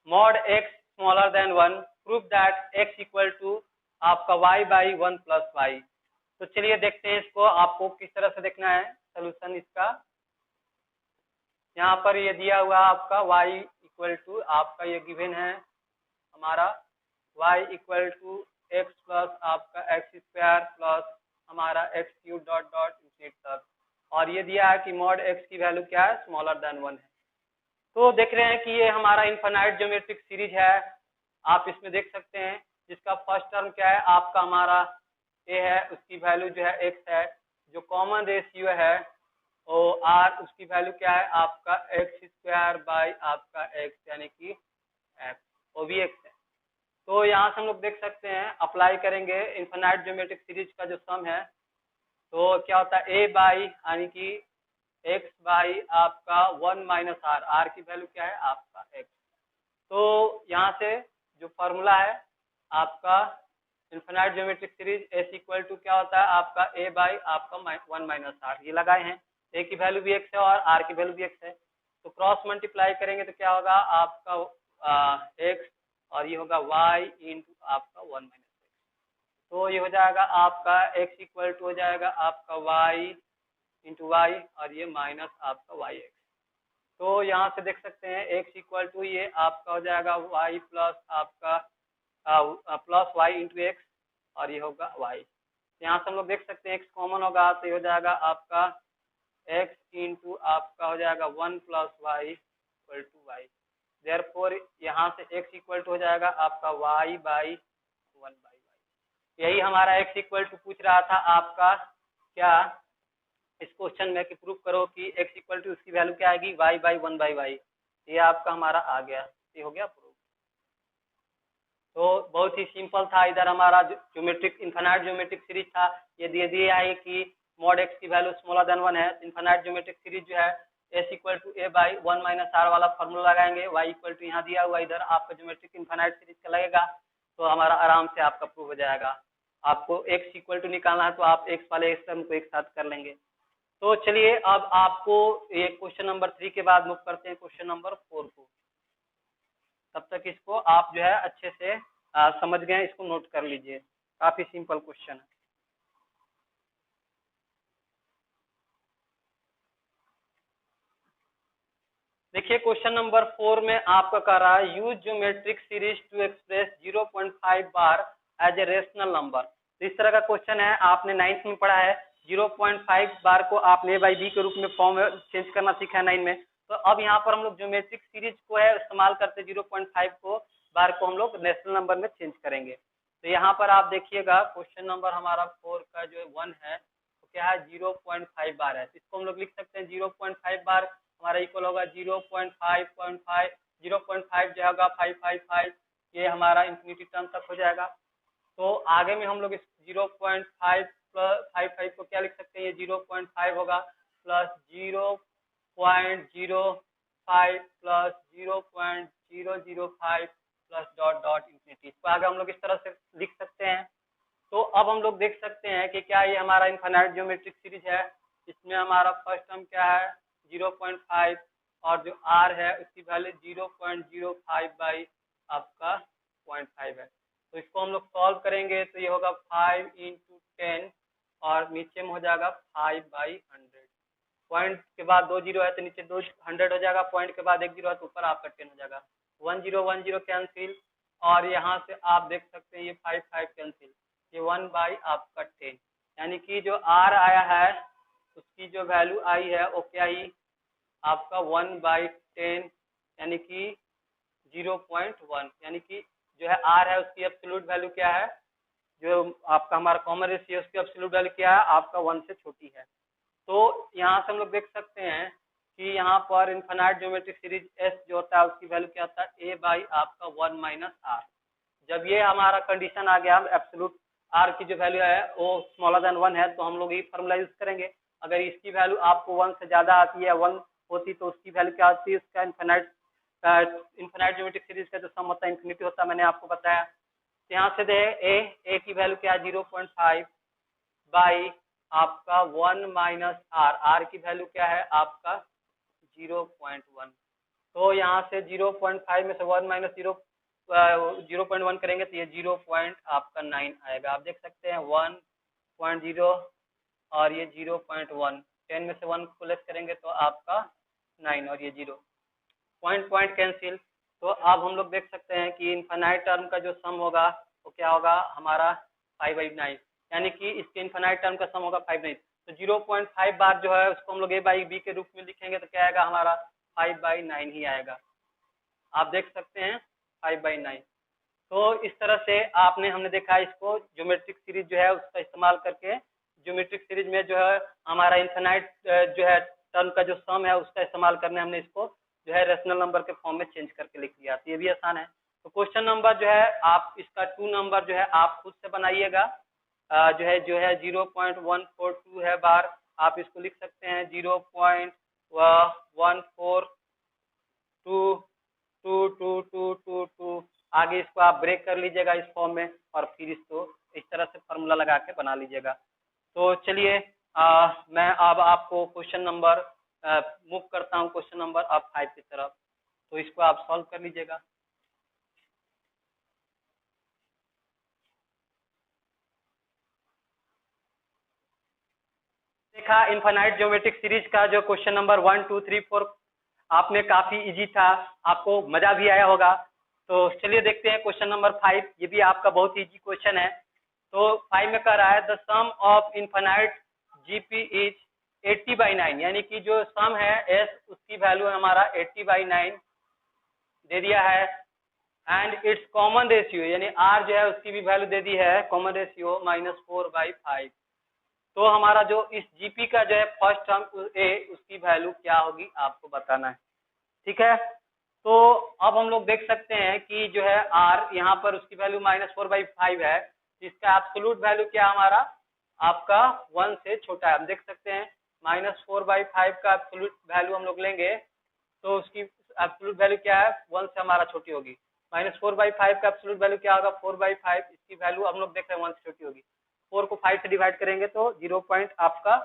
mod x smaller than 1 prove that x equal to आपका y/1 प्लस वाई। तो चलिए देखते हैं इसको आपको किस तरह से देखना है सोल्यूशन इसका। यहाँ पर ये दिया हुआ आपका y इक्वल टू आपका ये गिवन है हमारा y equal to x plus आपका एक्स स्क्वायर प्लस हमारा x cube dot dot infinity तक, और ये दिया है कि मॉड x की वैल्यू क्या है स्मॉलर देन 1 है। तो देख रहे हैं कि ये हमारा इनफिनाइट ज्योमेट्रिक सीरीज है, आप इसमें देख सकते हैं जिसका फर्स्ट टर्म क्या है आपका हमारा a है, उसकी वैल्यू जो है x है, जो कॉमन रेशियो है वो r, उसकी वैल्यू क्या है आपका एक्स स्क्वायर बाई आपका x यानी कि x, वो भी x है। तो यहाँ से हम लोग देख सकते हैं अप्लाई करेंगे इनफिनाइट ज्योमेट्रिक सीरीज का जो सम है तो क्या होता है a बाई यानी कि x बाई आपका 1 माइनस आर, आर की वैल्यू क्या है आपका x। तो यहाँ से जो फॉर्मूला है आपका infinite geometric series S equal to क्या होता है आपका a बाई आपका 1 माइनस आर, ये लगाए हैं a की वैल्यू भी x है और r की वैल्यू भी x है। तो क्रॉस मल्टीप्लाई करेंगे तो क्या होगा आपका x और ये होगा y इंटू आपका 1 माइनस एक्स। तो ये हो जाएगा आपका x इक्वल टू हो जाएगा आपका y इंटू वाई और ये माइनस आपका वाई एक्स। तो यहाँ से देख सकते हैं x इक्वल टू ये आपका हो जाएगा y प्लस आपका प्लस वाई इंटू एक्स और ये होगा y। यहाँ से हम लोग देख सकते हैं x कॉमन होगा तो ये हो जाएगा आपका x इंटू आपका हो जाएगा 1 plus y equal to y. Therefore यहाँ से x इक्वल टू हो जाएगा आपका y बाई 1 बाई वाई। यही हमारा x इक्वल टू पूछ रहा था आपका क्या इस क्वेश्चन में कि प्रूव करो कि x इक्वल टू उसकी वैल्यू क्या आएगी y बाई 1 बाई वाई। ये आपका हमारा आ गया, ये हो गया प्रूव। तो बहुत ही सिंपल था, इधर हमारा ज्योमेट्रिक इनफिनाइट ज्योमेट्रिक सीरीज था, ये दिए दिए है कि मॉड x की वैल्यू स्मॉलर देन 1 है। इनफिनाइट ज्योमेट्रिक सीरीज जो है s equal to a by 1 minus r वाला फॉर्मूला लगाएंगे, y इक्वल टू यहाँ दिया हुआ इधर आपका ज्योमेट्रिक इनफिनाइट सीरीज का लगेगा तो हमारा आराम से आपका प्रूव हो जाएगा। आपको x इक्वल टू निकालना है तो आप x वाले टर्म को एक साथ कर लेंगे। तो चलिए अब आपको ये क्वेश्चन नंबर 3 के बाद मूव करते हैं क्वेश्चन नंबर 4 को। तब तक इसको आप जो है अच्छे से समझ गए, इसको नोट कर लीजिए, काफी सिंपल क्वेश्चन है। देखिए क्वेश्चन नंबर 4 में आपका कह रहा है use geometric series to express 0.5 बार एज ए रेशनल नंबर। इस तरह का क्वेश्चन है, आपने 9th में पढ़ा है 0.5 बार को आपने बाई बी के रूप में फॉर्म चेंज करना सीखा है 9 में। तो अब यहाँ पर हम लोग ज्योमेट्रिक सीरीज को है इस्तेमाल करते 0.5 को बार को हम लोग नेशनल नंबर में चेंज करेंगे। तो यहाँ पर आप देखिएगा क्वेश्चन नंबर हमारा 4 का जो 1 है तो क्या है 0.5 बार है, तो इसको हम लोग लिख सकते हैं 0.5 बार हमारा इक्वल होगा 0.5 0.5 जो होगा 555, ये हमारा इंफिनिटी टर्म तक हो जाएगा। तो आगे में हम लोग इस 0.5 प्लस 55 को क्या लिख सकते हैं, ये 0.5 होगा plus 0.05 plus 0.005 plus dot dot infinity. इसको आगे हम लोग इस तरह से लिख सकते हैं। तो अब हम लोग देख सकते हैं कि क्या ये हमारा इनफाइनाइट ज्योमेट्रिक सीरीज है। इसमें हमारा फर्स्ट टर्म क्या है 0.5 और जो r है उसकी वैल्यू 0.05 बाई आपका 0.5 है। तो इसको हम लोग सॉल्व करेंगे तो ये होगा 5 इंटू 10 और नीचे में हो जाएगा 5/100। पॉइंट के बाद 2 जीरो है तो नीचे 200 हो जाएगा, पॉइंट के बाद 1 जीरो है तो ऊपर आपका 10 हो जाएगा। 1 0 कैंसिल और यहाँ से आप देख सकते हैं ये 5 5 कैंसिल, ये 1 बाई आपका 10, यानी कि जो r आया है उसकी जो वैल्यू आई है वो क्या ही आपका 1/10 यानी कि 0.1, यानी कि जो है r है उसकी एब्सोल्यूट वैल्यू क्या है, जो आपका हमारा कॉमन रेशियो उसकी एब्सोल्यूट वैल्यू क्या है आपका 1 से छोटी है। तो यहाँ से हम लोग देख सकते हैं कि यहाँ पर इनफाइनाइट ज्योमेट्रिक सीरीज S जो होता है उसकी वैल्यू क्या होता है a बाई आपका 1 माइनस r। जब ये हमारा कंडीशन आ गया एब्सोल्यूट r की जो वैल्यू है वो स्मॉलर देन 1 है तो हम लोग ये फॉर्मूला यूज करेंगे। अगर इसकी वैल्यू आपको 1 से ज्यादा आती है 1 होती तो उसकी वैल्यू क्या होती है, उसका इनफाइनाइट ज्योमेट्रिक सीरीज का जो सम होता है इंफिनिटी होता है, मैंने आपको बताया। तो यहाँ से दे a की वैल्यू क्या है 0.5 बाई आपका 1 माइनस r की वैल्यू क्या है आपका 0.1। तो यहाँ से 0.5 में से 1 माइनस 0.1 करेंगे तो ये 0.9 आएगा। आप देख सकते हैं 1.0 और ये 0.1, 10 में से 1 को लेस करेंगे तो आपका 9 और ये 0, पॉइंट पॉइंट कैंसिल। तो अब हम लोग देख सकते हैं कि इनफाइनाइट टर्म का जो सम होगा वो क्या होगा हमारा 5/9, यानी कि इसके इनफाइनाइट टर्म का सम होगा 5/9। तो 0.5 बार जो है उसको हम लोग a बाई बी के रूप में लिखेंगे तो क्या आएगा हमारा 5/9 ही आएगा। आप देख सकते हैं 5/9। तो इस तरह से हमने देखा इसको ज्योमेट्रिक सीरीज जो है उसका इस्तेमाल करके, ज्योमेट्रिक सीरीज में जो है हमारा इनफाइनाइट जो है टर्म का जो सम है उसका इस्तेमाल करने हमने इसको जो है रेशनल नंबर के फॉर्म में चेंज करके लिख लिया। तो ये भी आसान है। तो क्वेश्चन नंबर जो है आप इसका 2 नंबर जो है आप खुद से बनाइएगा, जो है 0.142 है बार, आप इसको लिख सकते हैं 0.1422222, आगे इसको आप ब्रेक कर लीजिएगा इस फॉर्म में और फिर इसको इस तरह से फार्मूला लगा के बना लीजिएगा। तो चलिए मैं अब आपको क्वेश्चन नंबर मूव करता हूँ, क्वेश्चन नंबर 5 की तरफ। तो इसको आप सॉल्व कर लीजिएगा। देखा इनफाइनाइट ज्योमेट्रिक सीरीज का जो क्वेश्चन नंबर 1 2 3 4 आपने काफी इजी था, आपको मजा भी आया होगा। तो चलिए देखते हैं क्वेश्चन नंबर 5, ये भी आपका बहुत इजी क्वेश्चन है। तो 5 में कह रहा है the sum of infinite GP is 80/9, यानी कि जो सम है एस उसकी वैल्यू हमारा 80/9 दे दिया है, एंड इट्स कॉमन रेशियो यानी आर जो है उसकी भी वैल्यू दे दी है कॉमन रेशियो -4/5। तो हमारा जो इस जीपी का जो है फर्स्ट टर्म ए उसकी वैल्यू क्या होगी आपको बताना है, ठीक है। तो अब हम लोग देख सकते हैं कि जो है आर यहाँ पर उसकी वैल्यू -4/5 है, जिसका एब्सोल्यूट वैल्यू क्या हमारा आपका 1 से छोटा है। हम देख सकते हैं -4/5 का एब्सोल्यूट वैल्यू हम लोग लेंगे तो उसकी एब्सोल्यूट वैल्यू क्या है 1 से हमारा छोटी होगी। -4/5 का एब्सोल्यूट वैल्यू क्या होगा 4/5, इसकी वैल्यू हम लोग देख रहे हैं 1 से छोटी होगी। 4 को 5 से डिवाइड करेंगे तो 0 पॉइंट आपका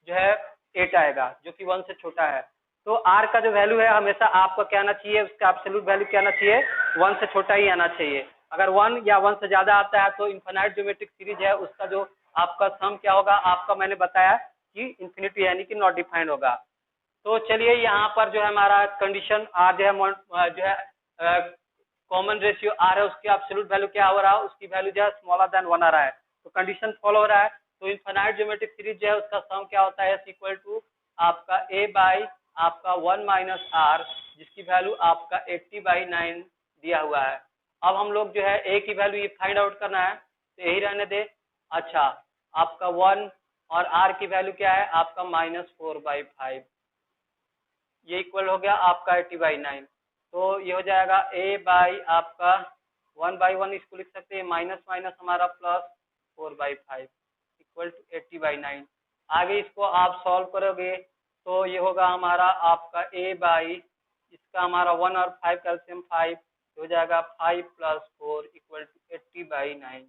जो है 8 आएगा, जो कि 1 से छोटा है। तो r का जो वैल्यू है हमेशा आपका क्या आना चाहिए, उसका एब्सोल्यूट वैल्यू क्या आना चाहिए 1 से छोटा ही आना चाहिए। अगर 1 या 1 से ज्यादा आता है तो इनफाइनाइट ज्योमेट्रिक सीरीज है उसका जो आपका सम क्या होगा आपका मैंने बताया कि इंफिनिटी यानी कि नॉट डिफाइंड होगा। तो चलिए यहाँ पर जो है हमारा कंडीशन आर जो है कॉमन रेशियो आर है उसकी एब्सोल्यूट वैल्यू क्या हो रहा है, उसकी वैल्यू जो है स्मॉलर देन 1 आ रहा है, तो कंडीशन फॉलो हो रहा है। तो इनफाइनाइट ज्योमेट्रिक सीरीज जो है उसका सम क्या होता है इक्वल टू आपका a बाई आपका 1 माइनस आर, जिसकी वैल्यू आपका 80/9 दिया हुआ है। अब हम लोग जो है a की वैल्यू ये फाइंड आउट करना है तो यही रहने दे। अच्छा आपका 1 और r की वैल्यू क्या है आपका -4/5, ये इक्वल हो गया आपका 80/9। तो ये हो जाएगा a बाई आपका 1/1 इसको लिख सकते हैं, माइनस माइनस हमारा प्लस 4/5 इक्वल टू 80/9। आगे इसको आप सॉल्व करोगे तो ये होगा हमारा आपका a बाई इसका हमारा 1 और 5 कैल्शियम 5 हो जाएगा 5 + 4 इक्वल टू 80/9।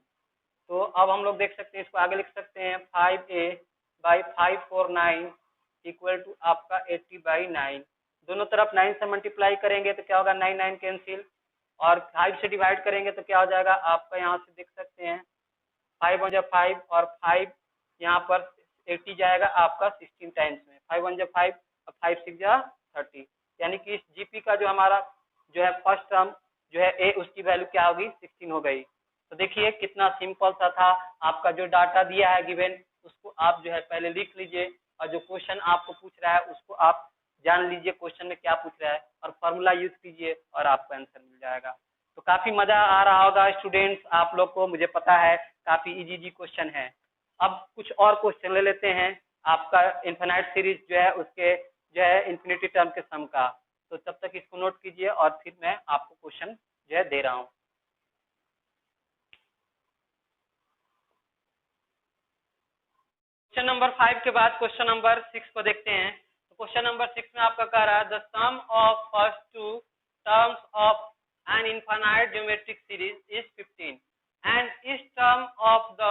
तो अब हम लोग देख सकते हैं, इसको आगे लिख सकते हैं 5a/549 इक्वल टू आपका 80/9। दोनों तरफ 9 से मल्टीप्लाई करेंगे तो क्या होगा, 9 9 कैंसिल, और 5 से डिवाइड करेंगे तो क्या हो जाएगा आपका, यहाँ से देख सकते हैं 5 1 5 और 5 यहाँ पर 80 जाएगा आपका 16 टाइम्स में, 5 1 5 और 5 6 30, यानी कि इस जीपी का जो हमारा जो है फर्स्ट टर्म जो है ए, उसकी वैल्यू क्या होगी 16 हो गई। तो देखिए कितना सिंपल सा था। आपका जो डाटा दिया है गिवन उसको आप जो है पहले लिख लीजिए, और जो क्वेश्चन आपको पूछ रहा है उसको आप जान लीजिए क्वेश्चन में क्या पूछ रहा है, और फॉर्मूला यूज कीजिए और आपको आंसर मिल जाएगा। तो काफी मजा आ रहा होगा स्टूडेंट्स आप लोग को, मुझे पता है काफी इजी क्वेश्चन है। अब कुछ और क्वेश्चन ले लेते हैं आपका इनफिनाइट सीरीज जो है उसके जो है इंफिनिटी टर्म के सम का। तो तब तक इसको नोट कीजिए और फिर मैं आपको क्वेश्चन जो है दे रहा हूँ। क्वेश्चन नंबर 5 के बाद क्वेश्चन नंबर 6 को देखते हैं। तो क्वेश्चन नंबर 6 में आपका कह रहा है the sum of first two terms of an infinite geometric series is 15 and each term of the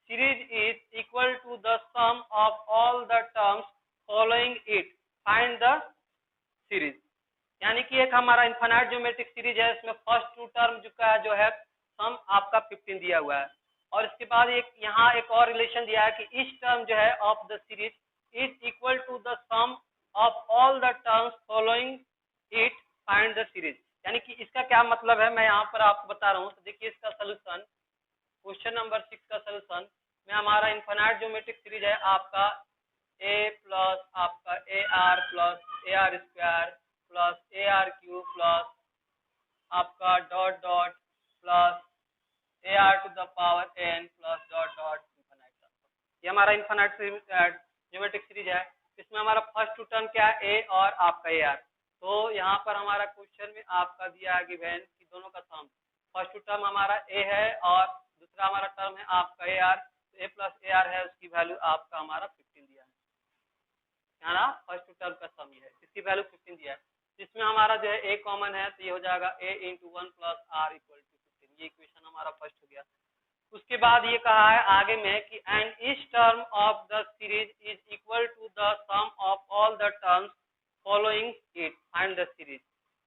series is equal to the sum of all the terms following it, find the series. यानी कि एक हमारा infinite geometric series है, इसमें first to term जो है सम आपका 15 दिया हुआ है, और इसके बाद एक यहाँ एक और रिलेशन दिया है कि ईच टर्म जो है of the series is equal to the sum of all the terms following it, find the series. यानी कि इसका क्या मतलब है मैं यहाँ पर आपको बता रहा हूँ। तो देखिए इसका सोल्यूशन, क्वेश्चन नंबर 6 का सोल्यूशन में हमारा इनफाइनाइट ज्योमेट्रिक सीरीज है आपका a प्लस आपका AR plus AR square plus AR cube plus आपका dot dot plus AR to the power n plus dot dot infinite. ये हमारा इनफिनाइट ज्योमेट्रिक सीरीज है। इसमें हमारा फर्स्ट टू टर्म क्या है a और आपका AR। तो यहाँ पर हमारा क्वेश्चन में आपका दिया है गिवन कि दोनों का सम, फर्स्ट टू टर्म हमारा a है और दूसरा हमारा टर्म है आपका AR। तो a प्लस AR है, उसकी वैल्यू आपका हमारा 15 दिया है, है ना। फर्स्ट टू टर्म का सम है, इसकी वैल्यू 15 दिया है। जिसमें हमारा जो है a कॉमन है तो ये हो जाएगा a × 1 + r इक्वल टू 15। ये इक्वेशन हमारा फर्स्ट हो गया। उसके बाद ये कहा है आगे में कि and each term of the series is equal to the sum of all the terms following it, find the series.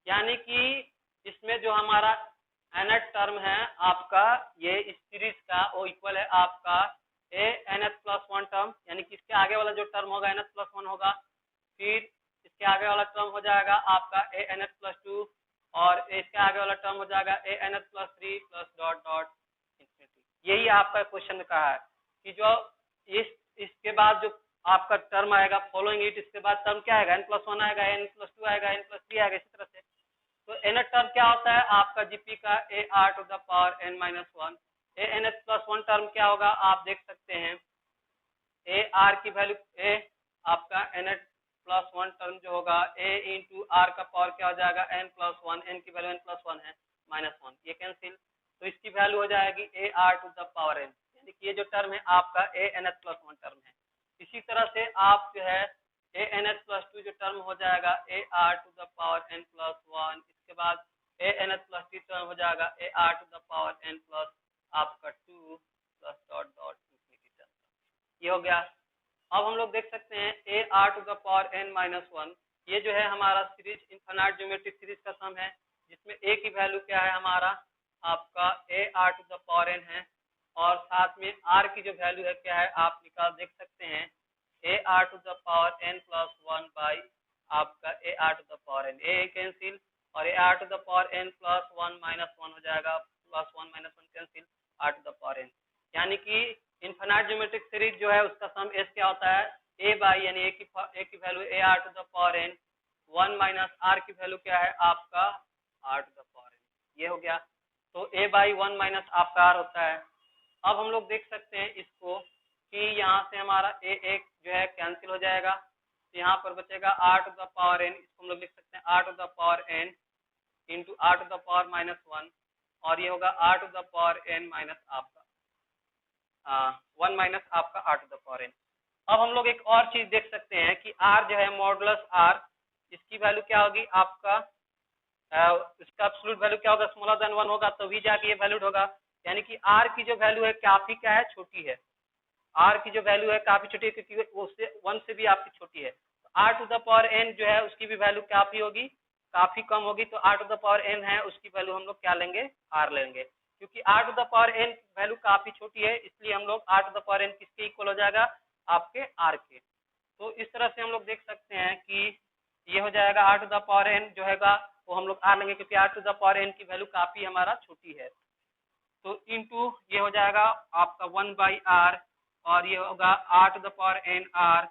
यानी कि इसमें जो हमारा nth टर्म है आपका, ये इस सीरीज का वो इक्वल है आपका a nth + 1 टर्म, यानी कि इसके आगे वाला जो टर्म होगा nth + 1 होगा, फिर इसके आगे वाला टर्म हो जाएगा आपका a nth + 2, और इसके आगे वाला टर्म हो जाएगा a nth + 3 plus dot dot infinity. यही आपका क्वेश्चन में कहा है कि जो इसके बाद जो आपका टर्म आएगा फॉलोइंग इट, इसके बाद टर्म क्या आएगा n+1 आएगा, n+2 आएगा, n+3 आएगा, इसी तरह से। तो nth टर्म क्या होता है आपका जीपी का AR to the power n-1। nth + 1 term क्या होगा आप देख सकते हैं, AR की वैल्यू a आपका nth + 1 टर्म जो होगा a × r का पावर क्या हो जाएगा n+1, n की वैल्यू n+1 है -1, ये कैंसिल, तो इसकी वैल्यू हो जाएगी AR to the power n, यानी कि ये जो टर्म है आपका a nth + 1 टर्म है। इसी तरह से आप जो है a nth + 2 जो टर्म हो जाएगा AR to the power n+1, इसके बाद a nth + 3 टर्म हो जाएगा AR to the power n plus आपका 2 plus dot dot infinity term. ये हो गया। अब हम लोग देख सकते हैं AR to the power n-1, ये जो है हमारा सीरीज इनफिनाइट ज्योमेट्रिक सीरीज का सम है, जिसमें a की वैल्यू क्या है हमारा आपका AR to the power n है, और साथ में r की जो वैल्यू है क्या है आप निकाल देख सकते हैं AR to the power n+1 by आपका AR to the power n, a cancel, और AR to the power n+1 -1 हो जाएगा, +1 -1 cancel, R to the power n। यानी कि इनफिनाइट ज्योमेट्रिक सीरीज जो है उसका सम s क्या होता है a बाई, यानी a की value AR to the power n, 1 minus r की वैल्यू क्या है आपका R to the power n। ये हो गया। तो a बाई 1 माइनस आपका r होता है। अब हम लोग देख सकते हैं इसको कि यहाँ से हमारा a एक जो है कैंसिल हो जाएगा, तो यहाँ पर बचेगा r to the power n, इसको हम लोग लिख सकते हैं r to the power n into r to the power -1, और ये होगा r to the power n minus आपका 1 माइनस आपका r to the power n। अब हम लोग एक और चीज देख सकते हैं कि r जो है मॉडुलस r, इसकी वैल्यू क्या होगी आपका, इसका एब्सोल्यूट वैल्यू क्या होगा, स्मॉलर देन 1 होगा, तभी जाके ये वैल्यूड होगा। यानी कि r की जो वैल्यू है काफी क्या है, छोटी है। r की जो वैल्यू है काफी छोटी है, क्योंकि वो उससे 1 से भी आपकी छोटी है। तो r to the power n जो है उसकी भी वैल्यू काफी होगी, काफी कम होगी। तो r to the power n है, उसकी वैल्यू हम लोग क्या लेंगे, r लेंगे। क्योंकि r to the power n value काफी छोटी है, इसलिए हम लोग r to the power n किसके इक्वल हो जाएगा, आपके r के। तो इस तरह से हम लोग देख सकते हैं कि ये हो जाएगा r to the power n जो हैगा वो हम लोग r लेंगे, क्योंकि r to the power n की वैल्यू काफी हमारा छोटी है। तो इनटू ये हो जाएगा आपका 1/r, और ये होगा r to the power n r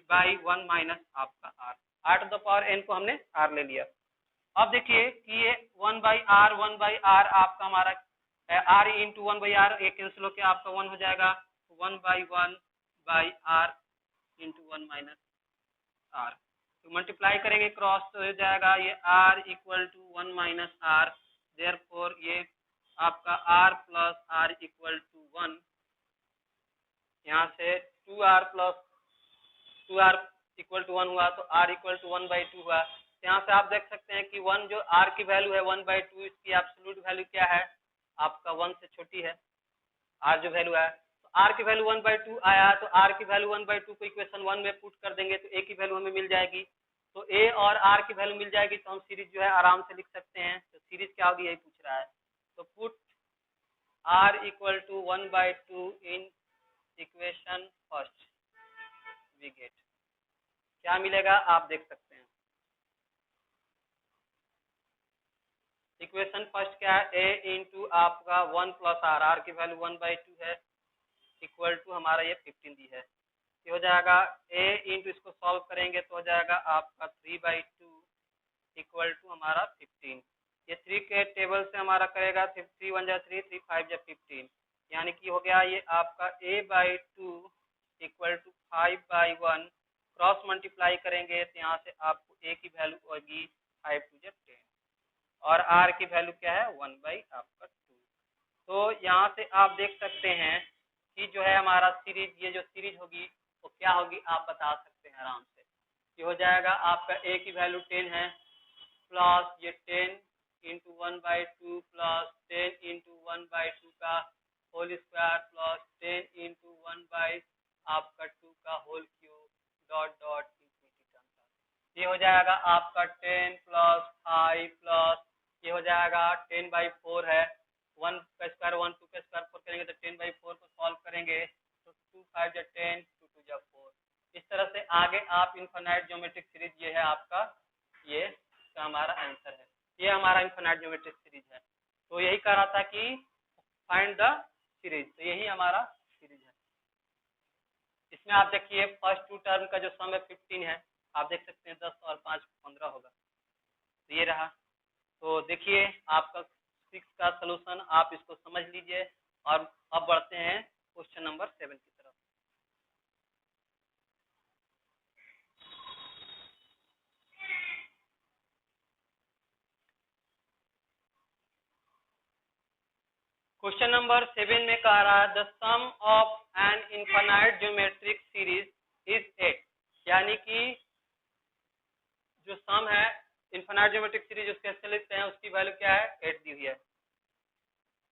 by 1 minus आपका r to the power n को हमने r ले लिया। अब देखिए कि ये 1/r आपका हमारा r इंटू 1/r, ये कैंसिल होकर आपका 1 हो जाएगा, 1/1/r इंटू 1 माइनस r। तो मल्टीप्लाई करेंगे क्रॉस, तो हो जाएगा ये r equal to 1 minus r, therefore ये आपका r plus r equal to 1, यहाँ से 2r plus 2r equal to 1 हुआ, तो r इक्वल टू 1/2 हुआ। यहाँ से आप देख सकते हैं कि 1 जो r की वैल्यू है 1/2, इसकी एब्सोल्यूट वैल्यू क्या है आपका 1 से छोटी है, r जो वैल्यू है। तो r की वैल्यू 1/2 आया, तो r की वैल्यू 1/2 को इक्वेशन 1 में पुट कर देंगे तो a की वैल्यू हमें मिल जाएगी। तो a और r की वैल्यू मिल जाएगी, तो हम सीरीज जो है आराम से लिख सकते हैं। तो सीरीज क्या होगी यही पूछ रहा है। तो put r equal to 1/2 in equation first, we get क्या मिलेगा आप देख सकते हैं। इक्वेशन फर्स्ट क्या है, a इंटू आपका 1 प्लस r की वैल्यू 1/2 है, इक्वल टू हमारा ये 15 दी है। ये हो जाएगा a इंटू, इसको सॉल्व करेंगे तो हो जाएगा आपका 3/2 इक्वल टू हमारा 15। ये 3 के टेबल से हमारा करेगा 3 1 जा 3, 3 5 जा 15, यानी कि हो गया ये आपका a/2 equal to 5/1। Cross multiply करेंगे तो यहाँ से आपको a की वैल्यू होगी 5 2 जा 10, और r की वैल्यू क्या है 1/2। तो यहाँ से आप देख सकते हैं कि जो है हमारा सीरीज, ये जो सीरीज होगी वो क्या होगी आप बता सकते हैं आराम से। ये हो जाएगा आपका a की वैल्यू 10 है, प्लस ये 10 इंटू 1/2 प्लस 10 इंटू 1/2 का होल स्क्वायर प्लस 10 इंटू 1/2 का whole cube dot dot infinity term. ये हो जाएगा आपका 10 प्लस 5 प्लस ये हो जाएगा 10/4 है, 1 का स्क्वायर 1 2 का स्क्वायर 4 करेंगे तो 10/4 को सॉल्व करेंगे तो 2 5 जा 10 2 2 जा 4। इस तरह से आगे आप इनफाइनाइट ज्योमेट्रिक सीरीज, ये है आपका, ये हमारा आंसर है, ये हमारा इनफाइनाइट ज्योमेट्रिक सीरीज है। तो यही कह रहा था कि फाइंड द सीरीज, तो यही हमारा सीरीज है। इसमें आप देखिए फर्स्ट 2 टर्म का जो सम है 15 है, आप देख सकते हैं 10 और 5 15 होगा, तो ये रहा। तो देखिए आपका 6 का सलूशन आप इसको समझ लीजिए, और अब बढ़ते हैं क्वेश्चन नंबर 7 की तरफ। क्वेश्चन नंबर 7 में कह रहा है the sum of an infinite geometric series is 8, यानी कि जो सम है इनफाइनाइट ज्योमेट्रिक सीरीज उसके कैसे लिखते हैं, उसकी वैल्यू क्या है 8 दी हुई है।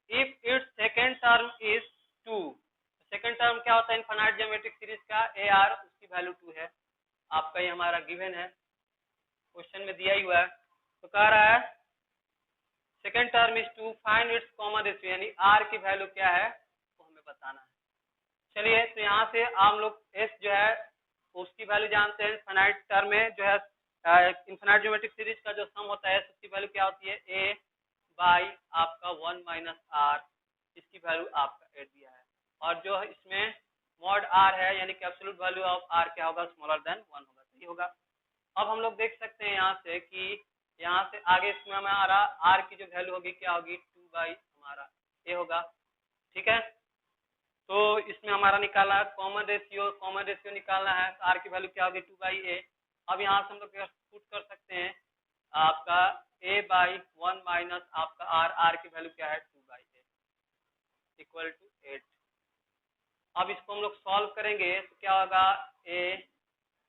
If it's second term is 2, second term क्या होता है इनफाइनाइट ज्योमेट्रिक सीरीज का, AR, उसकी वैल्यू 2 है। आपका ये हमारा गिवन है, क्वेश्चन में दिया ही हुआ है। तो कह रहा है second term is 2, find its common ratio, यानी R की वैल्यू क्या है वो हमें बताना है। चलिए तो यहाँ से हम लोग S जो है उसकी वैल्यू जानते हैं। इनफाइनाइट टर्म में जो है इनफाइनाइट ज्योमेट्रिक सीरीज का जो सम होता है उसकी वैल्यू क्या होती है, A बाई आपका 1 माइनस R, इसकी वैल्यू आपका 8 दिया है। और जो इसमें मॉड R है, यानी कि एब्सोल्यूट वैल्यू ऑफ R क्या होगा, स्मॉलर देन 1 होगा, सही होगा। अब हम लोग देख सकते हैं यहाँ से कि यहाँ से आगे इसमें हमारा R की जो वैल्यू होगी क्या होगी, 2 बाई हमारा A होगा, ठीक है। तो इसमें हमारा निकाला कॉमन रेशियो निकालना है। तो आर की वैल्यू क्या होगी 2/a। अब यहाँ से हम लोग पुट कर सकते हैं आपका a/1 माइनस आपका आर की वैल्यू क्या है 2/a इक्वल टू 8। अब इसको हम लोग सॉल्व करेंगे तो क्या होगा a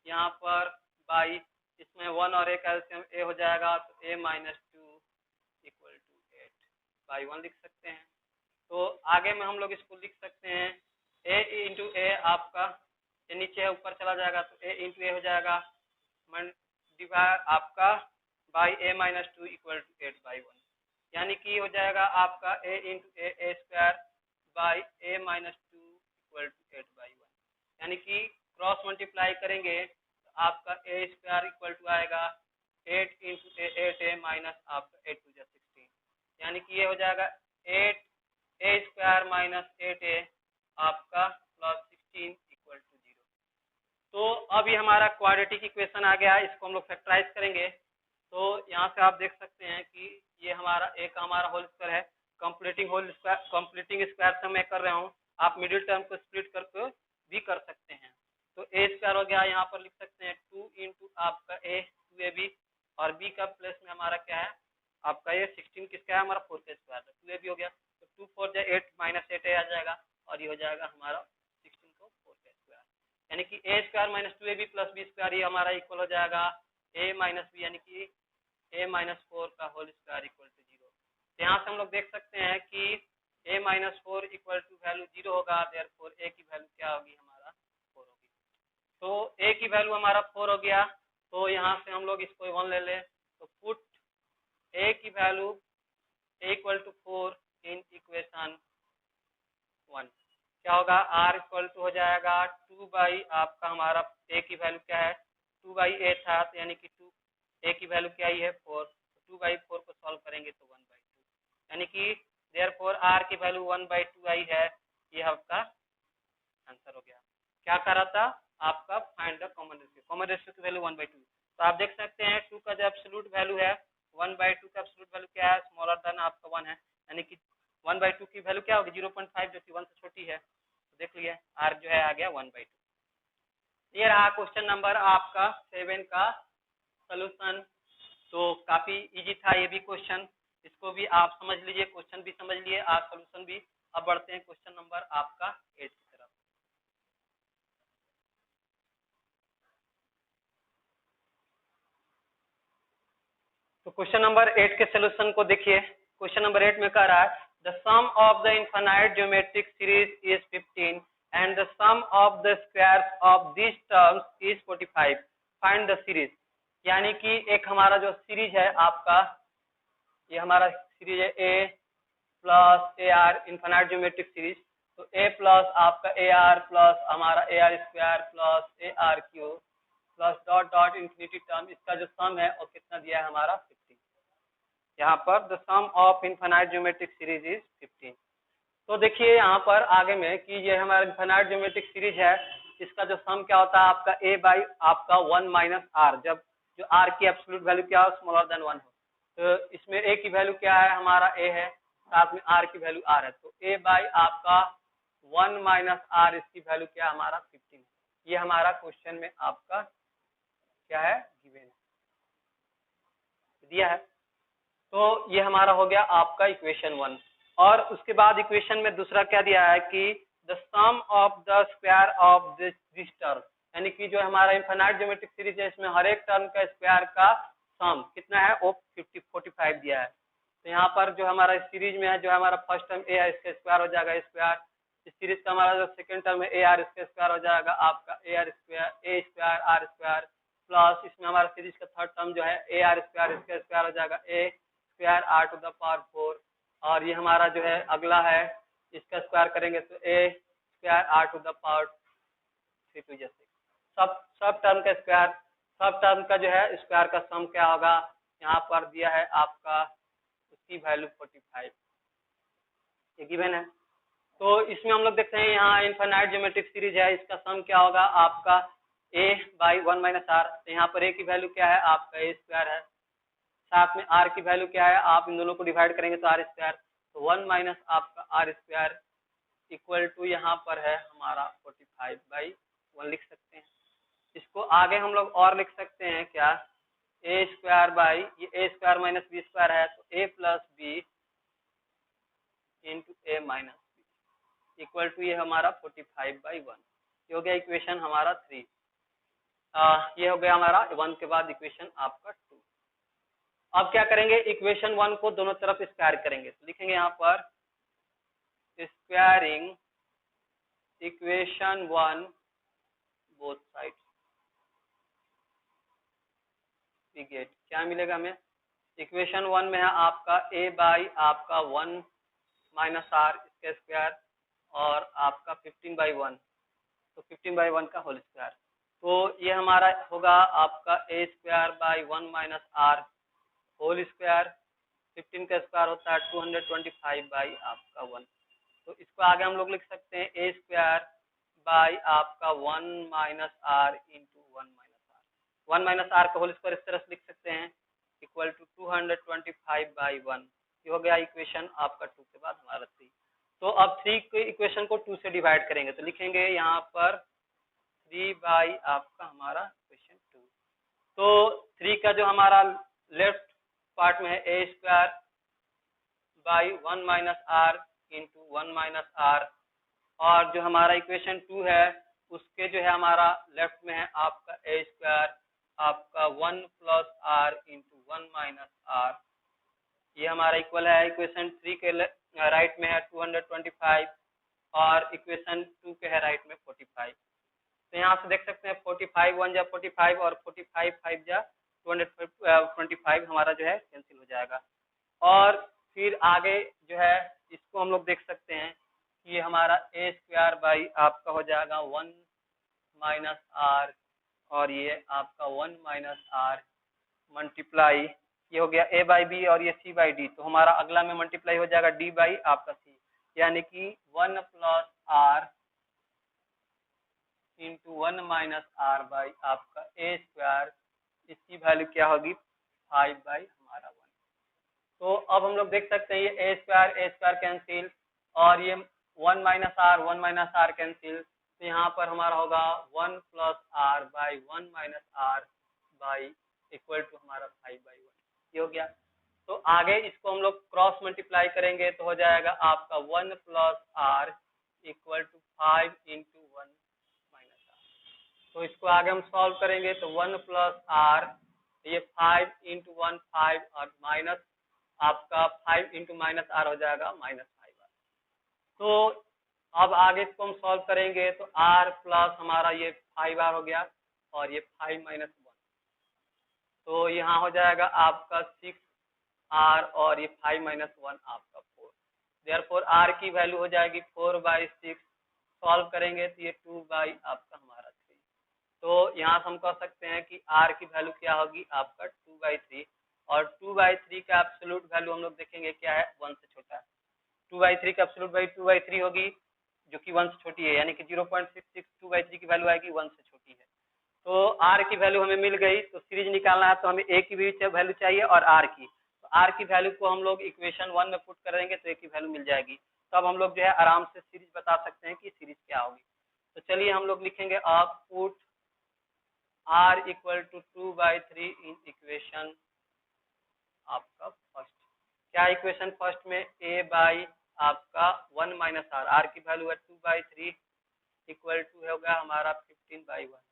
यहाँ पर बाई इसमें 1 और a कैल्शियम a हो जाएगा तो a माइनस 2 इक्वल टू 8/1 लिख सकते हैं। तो आगे में हम लोग इसको लिख सकते हैं a इंटू ए आपका ये नीचे ऊपर चला जाएगा तो a इंटू ए हो जाएगा डिवाइड आपका by a minus 2 equal to 8/1 यानी कि हो जाएगा आपका a into a square by a minus 2 equal to 8/1 यानी कि क्रॉस मल्टीप्लाई करेंगे तो आपका a स्क्वायर इक्वल टू आएगा 8 इंटू 8a माइनस आपका 8 टू 16 यानी कि ये हो जाएगा 8a स्क्वायर माइनस 8a आपका प्लस 16 इक्वल टू 0। तो अब ये हमारा क्वाड्रेटिक इक्वेशन आ गया। इसको हम लोग फैक्टराइज करेंगे तो यहाँ से आप देख सकते हैं कि ये हमारा a का हमारा होल स्क्वायर है। कंप्लीटिंग स्क्वायर से मैं कर रहा हूँ, आप मिडिल टर्म को स्प्लिट करके भी कर सकते हैं। तो a स्क्वायर हो गया, यहाँ पर लिख सकते हैं 2 इंटू आपका a 2ab और b का प्लेस में हमारा क्या है आपका ये 16 किसका है हमारा 4 का स्क्वायर है 2ab हो गया तो 2 4 8 माइनस 8a आ जाएगा और ये हो जाएगा हमारा 16 को 4 का स्क्वायर यानी कि a square minus 2ab plus b square ये हमारा इक्वल हो जाएगा a माइनस b यानी कि a माइनस 4 का होल स्क्वायर इक्वल टू 0। यहाँ से हम लोग देख सकते हैं कि a minus 4 equal to value 0 होगा, देयरफॉर a की वैल्यू क्या होगी हमारा 4 होगी। तो a की वैल्यू हमारा 4 हो गया तो यहाँ से हम लोग इसको 1 ले लें तो पुट a की value equal to 4 in equation 1 क्या होगा r इक्वल टू हो जाएगा 2 बाई आपका हमारा a की वैल्यू क्या है 2/a था तो यानी कि 2 a की वैल्यू क्या ही है 4 तो 2/4 को सॉल्व करेंगे तो 1/2 यानी कि देयरफॉर r की वैल्यू 1/2 आई है। ये आपका आंसर हो गया। क्या कर रहा था आपका फाइंड द कॉमन रेशियो की वैल्यू 1/2। तो आप देख सकते हैं 2 का जो एब्सोल्यूट वैल्यू है 1/2 का एब्सोल्यूट वैल्यू क्या है स्मॉलर देन आपका 1 है यानी कि 1/2 की वैल्यू क्या होगी 0.5 जो कि 1 से छोटी है। तो देख लिए r जो है आ गया 1/2। ये रहा क्वेश्चन नंबर आपका 7 का सोल्यूशन। तो काफी इजी था ये भी क्वेश्चन, इसको भी आप समझ लीजिए, क्वेश्चन भी समझ लिए आप सोल्यूशन भी। अब बढ़ते हैं क्वेश्चन नंबर आपका 8 की तरफ। तो क्वेश्चन नंबर 8 के सोल्यूशन को देखिए। क्वेश्चन नंबर 8 में कह रहा है the sum of the infinite geometric series is 15 and the sum of the squares of this terms is 45 find the series. यानी कि एक हमारा जो सीरीज है आपका ये हमारा सीरीज है a plus A R infinite geometric series. तो a प्लस आपका ए आर प्लस हमारा ए r square plus A R cube plus dot dot infinity term, इसका जो सम है और कितना दिया है हमारा 15। यहाँ पर the sum of infinite geometric series is 15। तो देखिए यहाँ पर आगे में कि ये हमारा इनफाइनाइट ज्योमेट्रिक सीरीज है, इसका जो सम क्या होता है आपका a बाई आपका 1 माइनस आर, जब जो r की एब्सोल्यूट वैल्यू क्या हो स्मॉलर देन 1 हो। तो इसमें a की वैल्यू क्या है हमारा a है, साथ में r की वैल्यू r है, तो a बाई आपका 1 माइनस r इसकी वैल्यू क्या हमारा 15 है। ये हमारा क्वेश्चन में आपका क्या है गिवन है, दिया है। तो ये हमारा हो गया आपका इक्वेशन 1। और उसके बाद इक्वेशन में दूसरा क्या दिया है कि the sum of the square of this term, यानी कि जो हमारा इनफाइनाइट ज्योमेट्रिक सीरीज है इसमें हर एक टर्म का स्क्वायर का सम कितना है वो 45 दिया है। तो यहाँ पर जो हमारा सीरीज में है जो हमारा फर्स्ट टर्म ए है इसका स्क्वायर हो जाएगा स्क्वायर, इस सीरीज का हमारा जो सेकंड टर्म है ए आर इसका स्क्वायर हो जाएगा आपका a r square a square r square plus इसमें हमारा सीरीज का थर्ड टर्म जो है ए आर स्क्वायर इसका स्क्वायर हो जाएगा a square r to the power 4 और ये हमारा जो है अगला है इसका स्क्वायर करेंगे तो a square r to the power 3 to 6। सब टर्म का स्क्वायर, सब टर्म का जो है स्क्वायर का सम क्या होगा यहाँ पर दिया है आपका उसकी वैल्यू 45, ये गिवन है। तो इसमें हम लोग देखते हैं यहाँ इनफाइनाइट ज्योमेट्रिक सीरीज है, इसका सम क्या होगा आपका a बाई 1 माइनस आर। तो यहाँ पर a की वैल्यू क्या है आपका a स्क्वायर है, साथ में r की वैल्यू क्या है आप इन दोनों को डिवाइड करेंगे तो r स्क्वायर, तो 1 माइनस आपका r स्क्वायर इक्वल टू यहाँ पर है हमारा 45/1 लिख सकते हैं। इसको आगे हम लोग और लिख सकते हैं क्या, ए स्क्वायर बाई, ये a square minus b square है तो a plus b into a minus b equal to ये हमारा 45/1। ये हो गया इक्वेशन हमारा 3। ये हो गया हमारा 1 के बाद इक्वेशन आपका 2। अब क्या करेंगे, इक्वेशन 1 को दोनों तरफ स्क्वायर करेंगे, तो लिखेंगे यहाँ पर squaring equation 1 both side. Get क्या मिलेगा हमें, इक्वेशन 1 में है आपका a बाई आपका 1 माइनस आर इसका स्क्वायर और आपका 15/1, तो 15/1 का होल स्क्वायर। तो ये हमारा होगा आपका a square by 1 minus r whole square, 15 का स्क्वायर होता है 225 बाई आपका 1। तो इसको आगे हम लोग लिख सकते हैं a स्क्वायर बाई आपका 1 minus r into 1 minus r का होल स्क्वायर इस तरह से लिख सकते हैं इक्वल टू 225/1। ये हो गया इक्वेशन आपका 2 के बाद हमारा 3। तो अब 3 के इक्वेशन को 2 से डिवाइड करेंगे, तो लिखेंगे यहाँ पर 3 बाई आपका हमारा इक्वेशन 2। तो 3 का जो हमारा लेफ्ट पार्ट में है a square by 1 minus r into 1 minus r, और जो हमारा इक्वेशन 2 है उसके जो है हमारा लेफ्ट में है आपका ए स्क्वायर आपका 1 plus r into 1 minus r. ये हमारा इक्वल है इक्वेशन 3 के राइट में है 225 और इक्वेशन 2 के है राइट में 45। तो यहाँ से देख सकते हैं 45 1 जा 45 और 45 5 जा 225 हमारा जो है कैंसिल हो जाएगा। और फिर आगे जो है इसको हम लोग देख सकते हैं कि ये हमारा ए स्क्वायर बाई आपका हो जाएगा 1 माइनस आर और ये आपका 1 माइनस आर मल्टीप्लाई, ये हो गया ए बाई बी और ये सी बाई डी। तो हमारा अगला में मल्टीप्लाई हो जाएगा डी बाई आपका सी, यानी कि 1 plus r into 1 minus r by आपका ए स्क्वायर, इसकी वैल्यू क्या होगी 5 बाई हमारा 1। तो अब हम लोग देख सकते हैं ये ए स्क्वायर कैंसिल और ये 1 माइनस आर कैंसिल, तो यहाँ पर हमारा होगा 1 plus r by 1 minus r by equal to हमारा 5/1। ये हो गया। तो आगे इसको हम लोग क्रॉस मल्टीप्लाई करेंगे तो हो जाएगा आपका 1 plus r equal to 5 into 1 minus r. तो इसको आगे हम सॉल्व करेंगे तो 1 प्लस आर, ये 5 इंटू 1 5 और माइनस आपका 5 इंटू माइनस आर हो जाएगा -5r। तो अब आगे इसको हम सॉल्व करेंगे तो r प्लस हमारा ये 5r हो गया और ये 5 माइनस 1, तो यहाँ हो जाएगा आपका 6r और ये 5 माइनस 1 आपका 4। देयरफॉर r की वैल्यू हो जाएगी 4/6। सॉल्व करेंगे तो ये 2 बाई आपका हमारा 3। तो यहाँ से हम कह सकते हैं कि r की वैल्यू क्या होगी आपका 2/3, और 2/3 का एब्सोल्यूट वैल्यू हम लोग देखेंगे क्या है 1 से छोटा है। 2/3 का एब्सोल्यूट वैल्यू 2/3 होगी जो कि 1 से छोटी है, यानी कि 0.66 2/3 की वैल्यू आएगी 1 से छोटी है। तो r की वैल्यू हमें मिल गई, तो सीरीज निकालना है तो हमें a की भी वैल्यू चाहिए और r की। तो r की वैल्यू को हम लोग इक्वेशन 1 में पुट करेंगे तो a की वैल्यू मिल जाएगी। तो अब हम लोग जो है आराम से सीरीज बता सकते हैं कि सीरीज क्या होगी। तो चलिए हम लोग लिखेंगे अब put r equal to 2/3 in equation आपका फर्स्ट। क्या इक्वेशन फर्स्ट में a बाई आपका 1 माइनस आर की वैल्यू है 2/3 इक्वल टू होगा हमारा 15/1।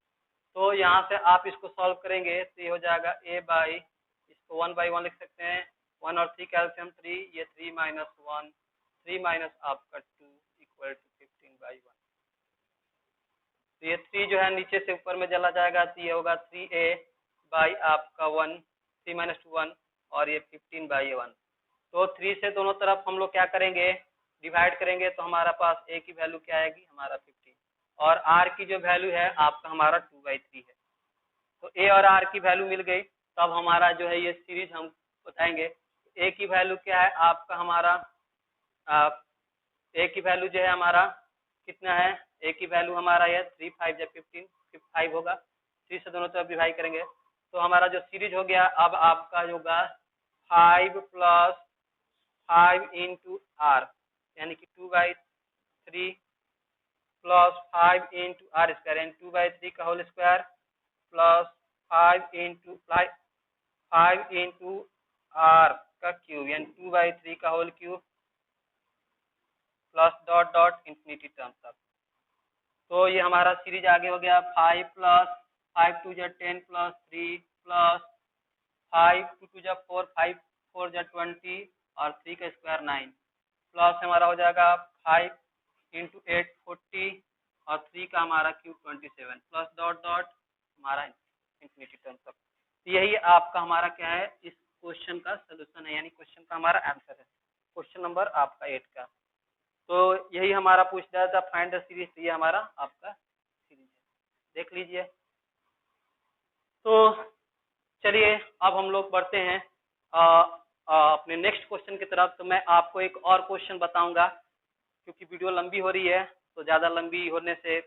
तो यहाँ से आप इसको सॉल्व करेंगे तो ये हो जाएगा a बाई, इसको 1/1 लिख सकते हैं, 1 और 3 कैल्सियम 3, ये 3 माइनस 1 3 माइनस आपका 2 इक्वल टू 15/1। तो ये 3 जो है नीचे से ऊपर में चला जाएगा तो ये होगा 3a बाई आपका 1 3 माइनस 2 1 और ये 15/1। तो 3 से दोनों तरफ हम लोग क्या करेंगे डिवाइड करेंगे तो हमारा पास a की वैल्यू क्या आएगी हमारा 15 और r की जो वैल्यू है आपका हमारा 2/3 है। तो a और r की वैल्यू मिल गई। तब हमारा जो है ये सीरीज हम बताएंगे। a की वैल्यू क्या है आपका हमारा a की वैल्यू जो है हमारा कितना है, a की वैल्यू हमारा है 3 5 या 15 5 होगा। 3 से दोनों तरफ डिवाइड करेंगे तो हमारा जो सीरीज हो गया अब आपका होगा 5 प्लस 5 इंटू r यानी कि 2/3 3 प्लस 5 इंटू आर स्क्वायर यानी 2/3 का whole square plus 5 into r का क्यूब यानी 2/3 का whole cube plus dot dot infinity term तक। तो ये हमारा सीरीज आगे हो गया 5 प्लस 5 टू जा 10 प्लस 3 प्लस 5 टू जा 4 5 4 जा 20 और 3 का स्क्वायर 9 प्लस हमारा हो जाएगा 5 इंटू 8 40 और 3 का हमारा क्यूब 27 प्लस डॉट डॉट हमारा इंफिनिटी टर्म तक। तो यही आपका हमारा क्या है इस क्वेश्चन का सोल्यूशन है यानी क्वेश्चन का हमारा आंसर है क्वेश्चन नंबर आपका 8 का। तो यही हमारा पूछ रहा था फाइंड द सीरीज, ये हमारा आपका सीरीज है, देख लीजिए। तो चलिए अब हम लोग बढ़ते हैं अपने नेक्स्ट क्वेश्चन की तरफ। तो मैं आपको एक और क्वेश्चन बताऊंगा क्योंकि वीडियो लंबी हो रही है तो ज़्यादा लंबी होने से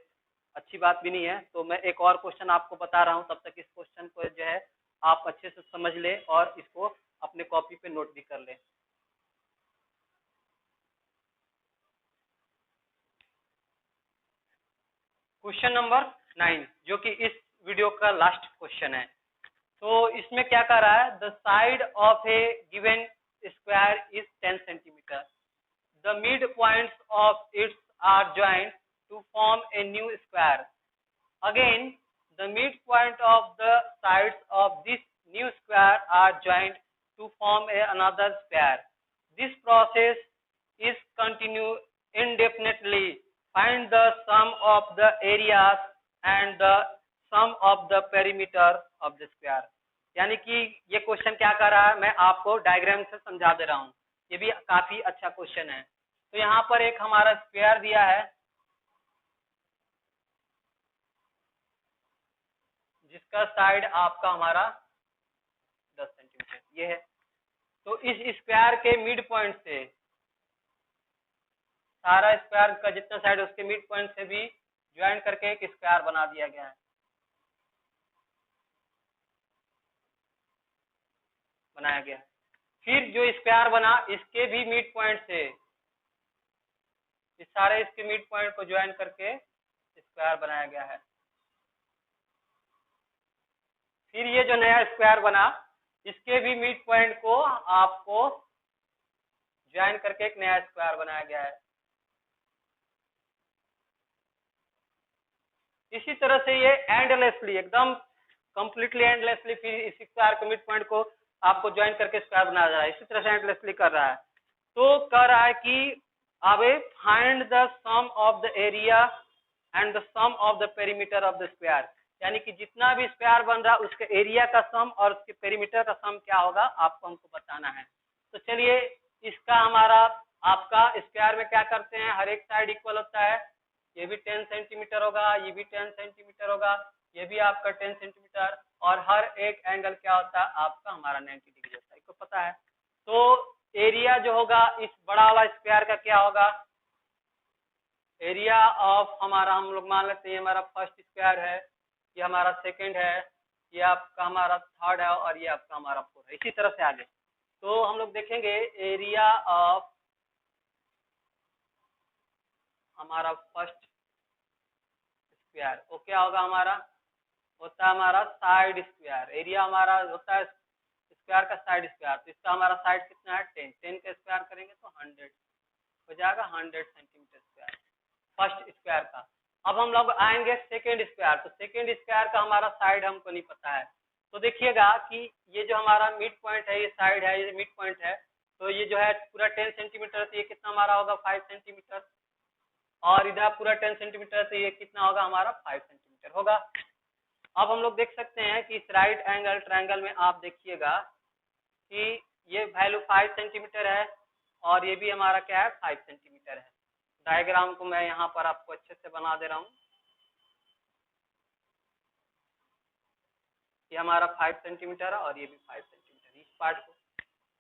अच्छी बात भी नहीं है। तो मैं एक और क्वेश्चन आपको बता रहा हूँ, तब तक इस क्वेश्चन को जो है आप अच्छे से समझ ले और इसको अपने कॉपी पे नोट भी कर ले। क्वेश्चन नंबर 9 जो कि इस वीडियो का लास्ट क्वेश्चन है। तो इसमें क्या कर रहा है, the side of A given square is 10 centimetre, the mid points of its are joint to form a new square, again the mid point of the sides of this new square are joint to form a another square, this process is continue indefinitely, find the sum of the areas and the sum of the perimeter of the square। यानी कि ये question क्या कर रहा है, मैं आपको diagram से समझा दे रहा हूँ, ये भी काफी अच्छा क्वेश्चन है। तो यहाँ पर एक हमारा स्क्वायर दिया है जिसका साइड आपका हमारा 10 सेंटीमीटर ये है। तो इस स्क्वायर के मिड पॉइंट से सारा स्क्वायर का जितना साइड उसके मिड पॉइंट से भी ज्वाइन करके एक स्क्वायर बना दिया गया है। बनाया गया है। फिर जो स्क्वायर बना इसके भी मिड पॉइंट से इस सारे इसके मिड पॉइंट को ज्वाइन करके स्क्वायर बनाया गया है। फिर ये जो नया स्क्वायर बना इसके भी मिड पॉइंट को आपको ज्वाइन करके एक नया स्क्वायर बनाया गया है। इसी तरह से ये एंडलेसली एकदम कंप्लीटली एंडलेसली फिर इस स्क्वायर के मिड पॉइंट को आपको ज्वाइन करके स्क्वायर बनाया जा रहा है। इसी तरह से एंडलेसली कर रहा है। तो कह रहा है कि अब find the sum of the area and the sum of the perimeter of the square, यानी कि जितना भी स्क्वायर बन रहा है उसके एरिया का सम और उसके पेरीमीटर का सम क्या होगा आपको हमको बताना है। तो चलिए इसका हमारा आपका स्क्वायर में क्या करते हैं, हर एक साइड इक्वल होता है, ये भी 10 सेंटीमीटर होगा, ये भी 10 सेंटीमीटर होगा, ये भी आपका 10 सेंटीमीटर, और हर एक एंगल क्या होता है आपका हमारा 90 डिग्री होता है, इसको पता है। तो एरिया जो होगा इस बड़ा वाला स्क्वायर का क्या होगा, एरिया ऑफ हमारा हम लोग मान लेते हैं हमारा फर्स्ट स्क्वायर है, ये हमारा सेकंड है, ये आपका हमारा थर्ड है और ये आपका हमारा फोर्थ है। इसी तरह से आगे तो हम लोग देखेंगे एरिया ऑफ हमारा फर्स्ट स्क्वायर वो क्या होगा, हमारा होता है हमारा साइड स्क्वायर। एरिया हमारा होता है स्क्वायर का साइड स्क्वायर, तो इसका हमारा साइड कितना है 10, 10 का स्क्वायर करेंगे तो 100 हो जाएगा, 100 सेंटीमीटर स्क्वायर फर्स्ट स्क्वायर का। अब हम लोग आएंगे सेकेंड स्क्वायर, तो सेकेंड स्क्वायर का हमारा साइड हमको नहीं पता है। तो देखिएगा कि ये जो हमारा मिड पॉइंट है, ये साइड है, ये मिड पॉइंट है, तो ये जो है पूरा 10 सेंटीमीटर, तो ये कितना हमारा होगा 5 सेंटीमीटर, और इधर पूरा 10 सेंटीमीटर, तो ये कितना होगा हमारा 5 सेंटीमीटर होगा। अब हम लोग देख सकते हैं कि इस राइट एंगल ट्रायंगल में आप देखिएगा कि ये वैल्यू 5 सेंटीमीटर है और ये भी हमारा क्या है 5 सेंटीमीटर है। डायग्राम को मैं यहाँ पर आपको अच्छे से बना दे रहा हूँ, ये हमारा 5 सेंटीमीटर है और ये भी 5 सेंटीमीटर इस पार्ट को।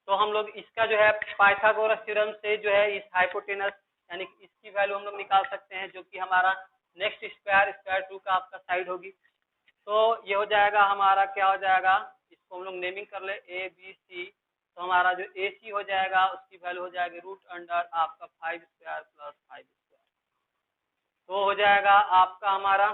तो हम लोग इसका जो है पाइथागोरस थ्योरम से जो है इस हाइपोटेनस यानी इसकी वैल्यू हम लोग निकाल सकते हैं, जो कि हमारा नेक्स्ट स्क्वायर स्क्वायर 2 का आपका साइड होगी। तो ये हो जाएगा हमारा क्या हो जाएगा, इसको हम लोग नेमिंग कर ले ए बी सी, तो हमारा जो ए सी हो जाएगा उसकी वैल्यू हो जाएगी रूट अंडर आपका 5 स्क्वायर प्लस 5 स्क्वायर। तो हो जाएगा आपका हमारा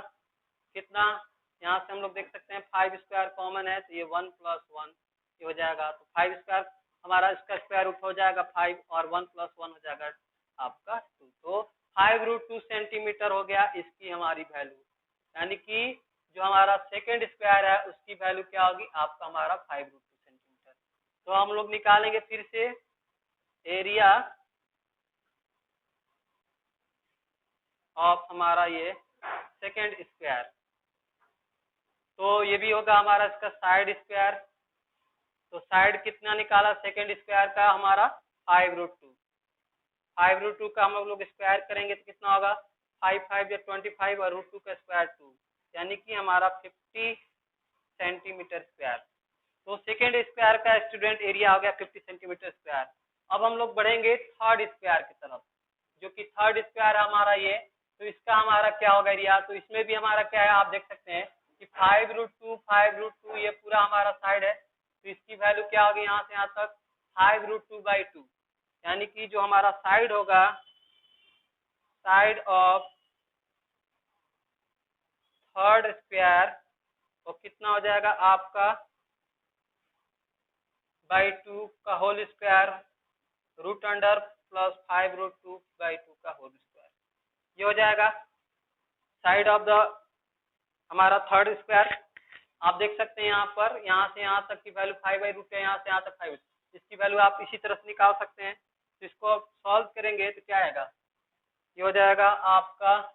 कितना, यहाँ से हम लोग देख सकते हैं 5 स्क्वायर कॉमन है तो ये 1 + 1 ये हो जाएगा, तो 5 स्क्वायर हमारा इसका स्क्वायर रूट हो जाएगा 5 और 1 + 1 हो जाएगा आपका 2, तो 5√2 सेंटीमीटर हो गया इसकी हमारी वैल्यू, यानी कि जो हमारा सेकेंड स्क्वायर है उसकी वैल्यू क्या होगी आपका हमारा 5√2 सेंटीमीटर। तो हम लोग निकालेंगे फिर से एरिया ऑफ हमारा ये सेकेंड स्क्वायर, तो ये भी होगा हमारा इसका साइड स्क्वायर, तो साइड कितना निकाला सेकेंड स्क्वायर का हमारा 5√2, 5√2 का हम लोग स्क्वायर करेंगे तो कितना होगा 5 5 या 25 और √2 का स्क्वायर 2, यानी कि हमारा 50 सेंटीमीटर स्क्वायर। तो सेकेंड स्क्वायर का स्टूडेंट एरिया हो गया 50 सेंटीमीटर स्क्वायर। अब हम लोग बढ़ेंगे थर्ड स्क्वायर की तरफ, जो कि थर्ड स्क्वायर है हमारा ये, तो इसका हमारा क्या होगा एरिया, तो इसमें भी हमारा क्या है आप देख सकते हैं कि 5√2 ये पूरा हमारा साइड है, तो इसकी वैल्यू क्या होगी यहाँ से यहाँ तक 5√2/2, यानी कि जो हमारा साइड होगा, साइड ऑफ थर्ड स्क्वायर तो कितना हो जाएगा आपका /2 का होल स्क्वायर √अंडर प्लस 5√2/2 का होल स्क्वायर, ये हो जाएगा साइड ऑफ द हमारा थर्ड स्क्वायर। आप देख सकते हैं यहाँ पर, यहाँ से यहाँ तक की वैल्यू 5/√2 है, यहाँ से यहाँ तक 5, इसकी वैल्यू आप इसी तरह से निकाल सकते हैं। तो इसको सॉल्व करेंगे तो क्या आएगा, ये हो जाएगा आपका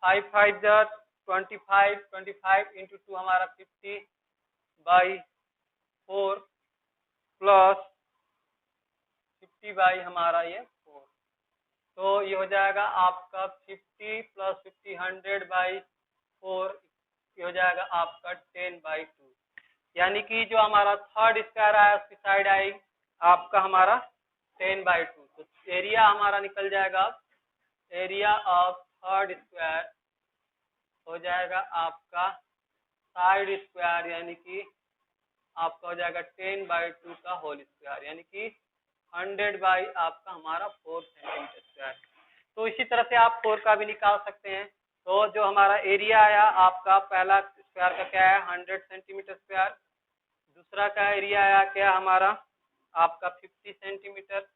5 5 25 25 इंटू 2 हमारा 50/4 प्लस 50 हमारा ये 4, तो ये हो जाएगा आपका 50 + 50 100/4, ये हो जाएगा आपका 10/2, यानी कि जो हमारा थर्ड स्क्वायर आया उसकी साइड आई आपका हमारा 10/2, तो एरिया हमारा निकल जाएगा, एरिया ऑफ थर्ड स्क्वायर हो जाएगा आपका साइड स्क्वायर, यानी कि आपका हो जाएगा 10/2 का होल स्क्वायर, यानी कि 100 आपका हमारा 4 सेंटीमीटर स्क्वायर। तो इसी तरह से आप 4 का भी निकाल सकते हैं। तो जो हमारा एरिया आया आपका पहला स्क्वायर का क्या है 100 सेंटीमीटर स्क्वायर, दूसरा का एरिया आया क्या हमारा आपका 50 सेंटीमीटर,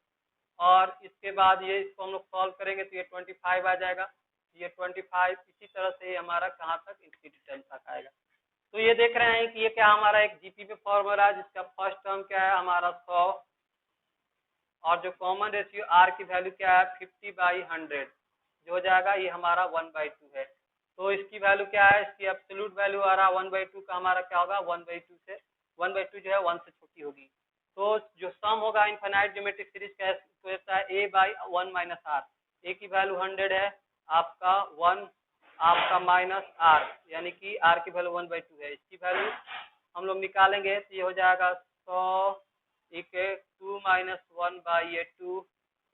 और इसके बाद ये इसको हम लोग सॉल्व करेंगे तो ये 25 आ जाएगा, ये 25, इसी तरह से हमारा कहाँ तक इंफिनिटी तक आएगा। तो ये देख रहे हैं कि ये क्या हमारा एक जीपी पे फॉर्मूला है जिसका फर्स्ट टर्म क्या है हमारा 100, और जो कॉमन रेशियो आर की वैल्यू क्या है 50/100, जो हो जाएगा ये हमारा 1/2 है। तो इसकी वैल्यू क्या है, इसकी एब्सोल्यूट वैल्यू आ रहा 1/2 का हमारा क्या होगा 1/2 से 1/2 जो है 1 से छोटी होगी। तो जो सम होगा इनफाइनाइट ज्योमेट्रिक सीरीज का तो रहता है a/1 - r, a की वैल्यू 100 है आपका 1 आपका -r, यानी कि r की वैल्यू 1/2 है, इसकी वैल्यू हम लोग निकालेंगे तो ये हो जाएगा 100 2 - 1/2,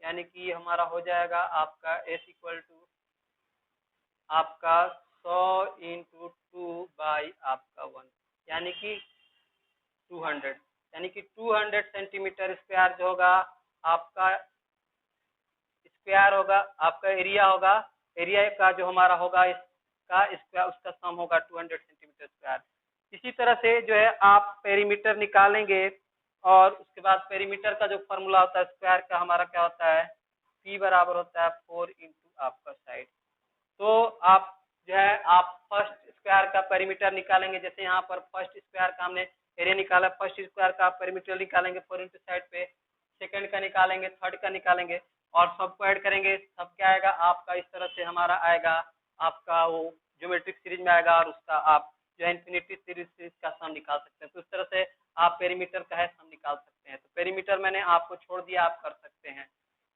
यानी कि हमारा हो जाएगा आपका s = आपका 100 × 2 आपका 1, यानी कि 200, यानी कि 200 सेंटीमीटर स्क्वायर जो होगा आपका स्क्वायर होगा आपका एरिया होगा, एरिया का जो हमारा होगा इसका स्क्वायर उसका सम होगा 200 सेंटीमीटर स्क्वायर। इसी तरह से जो है आप पेरीमीटर निकालेंगे, और उसके बाद पेरीमीटर का जो फॉर्मूला होता है स्क्वायर का हमारा क्या होता है p बराबर होता है 4 × आपका साइड। तो आप जो है आप फर्स्ट स्क्वायर का पेरीमीटर निकालेंगे, जैसे यहाँ पर फर्स्ट स्क्वायर का हमने एरिया निकाला, फर्स्ट स्क्वायर का पेरीमीटर निकालेंगे 4 × साइड पे, सेकंड का निकालेंगे, थर्ड का निकालेंगे और सबको ऐड करेंगे, सब क्या आएगा आपका इस तरह से हमारा आएगा आपका वो ज्योमेट्रिक सीरीज में आएगा, और उसका आप जो है इन्फिनिटी सीरीज का सम निकाल सकते हैं। तो इस तरह से आप पेरीमीटर का है सम निकाल सकते हैं। तो पेरीमीटर मैंने आपको छोड़ दिया, आप कर सकते हैं।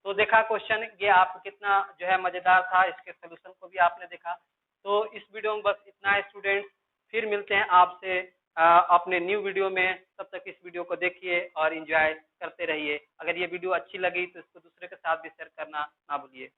तो देखा क्वेश्चन ये आपको कितना जो है मजेदार था, इसके सोल्यूशन को भी आपने देखा। तो इस वीडियो में बस इतना है स्टूडेंट्स, फिर मिलते हैं आपसे अपने न्यू वीडियो में। तब तक इस वीडियो को देखिए और एंजॉय करते रहिए। अगर ये वीडियो अच्छी लगी तो इसको दूसरे के साथ भी शेयर करना ना भूलिए।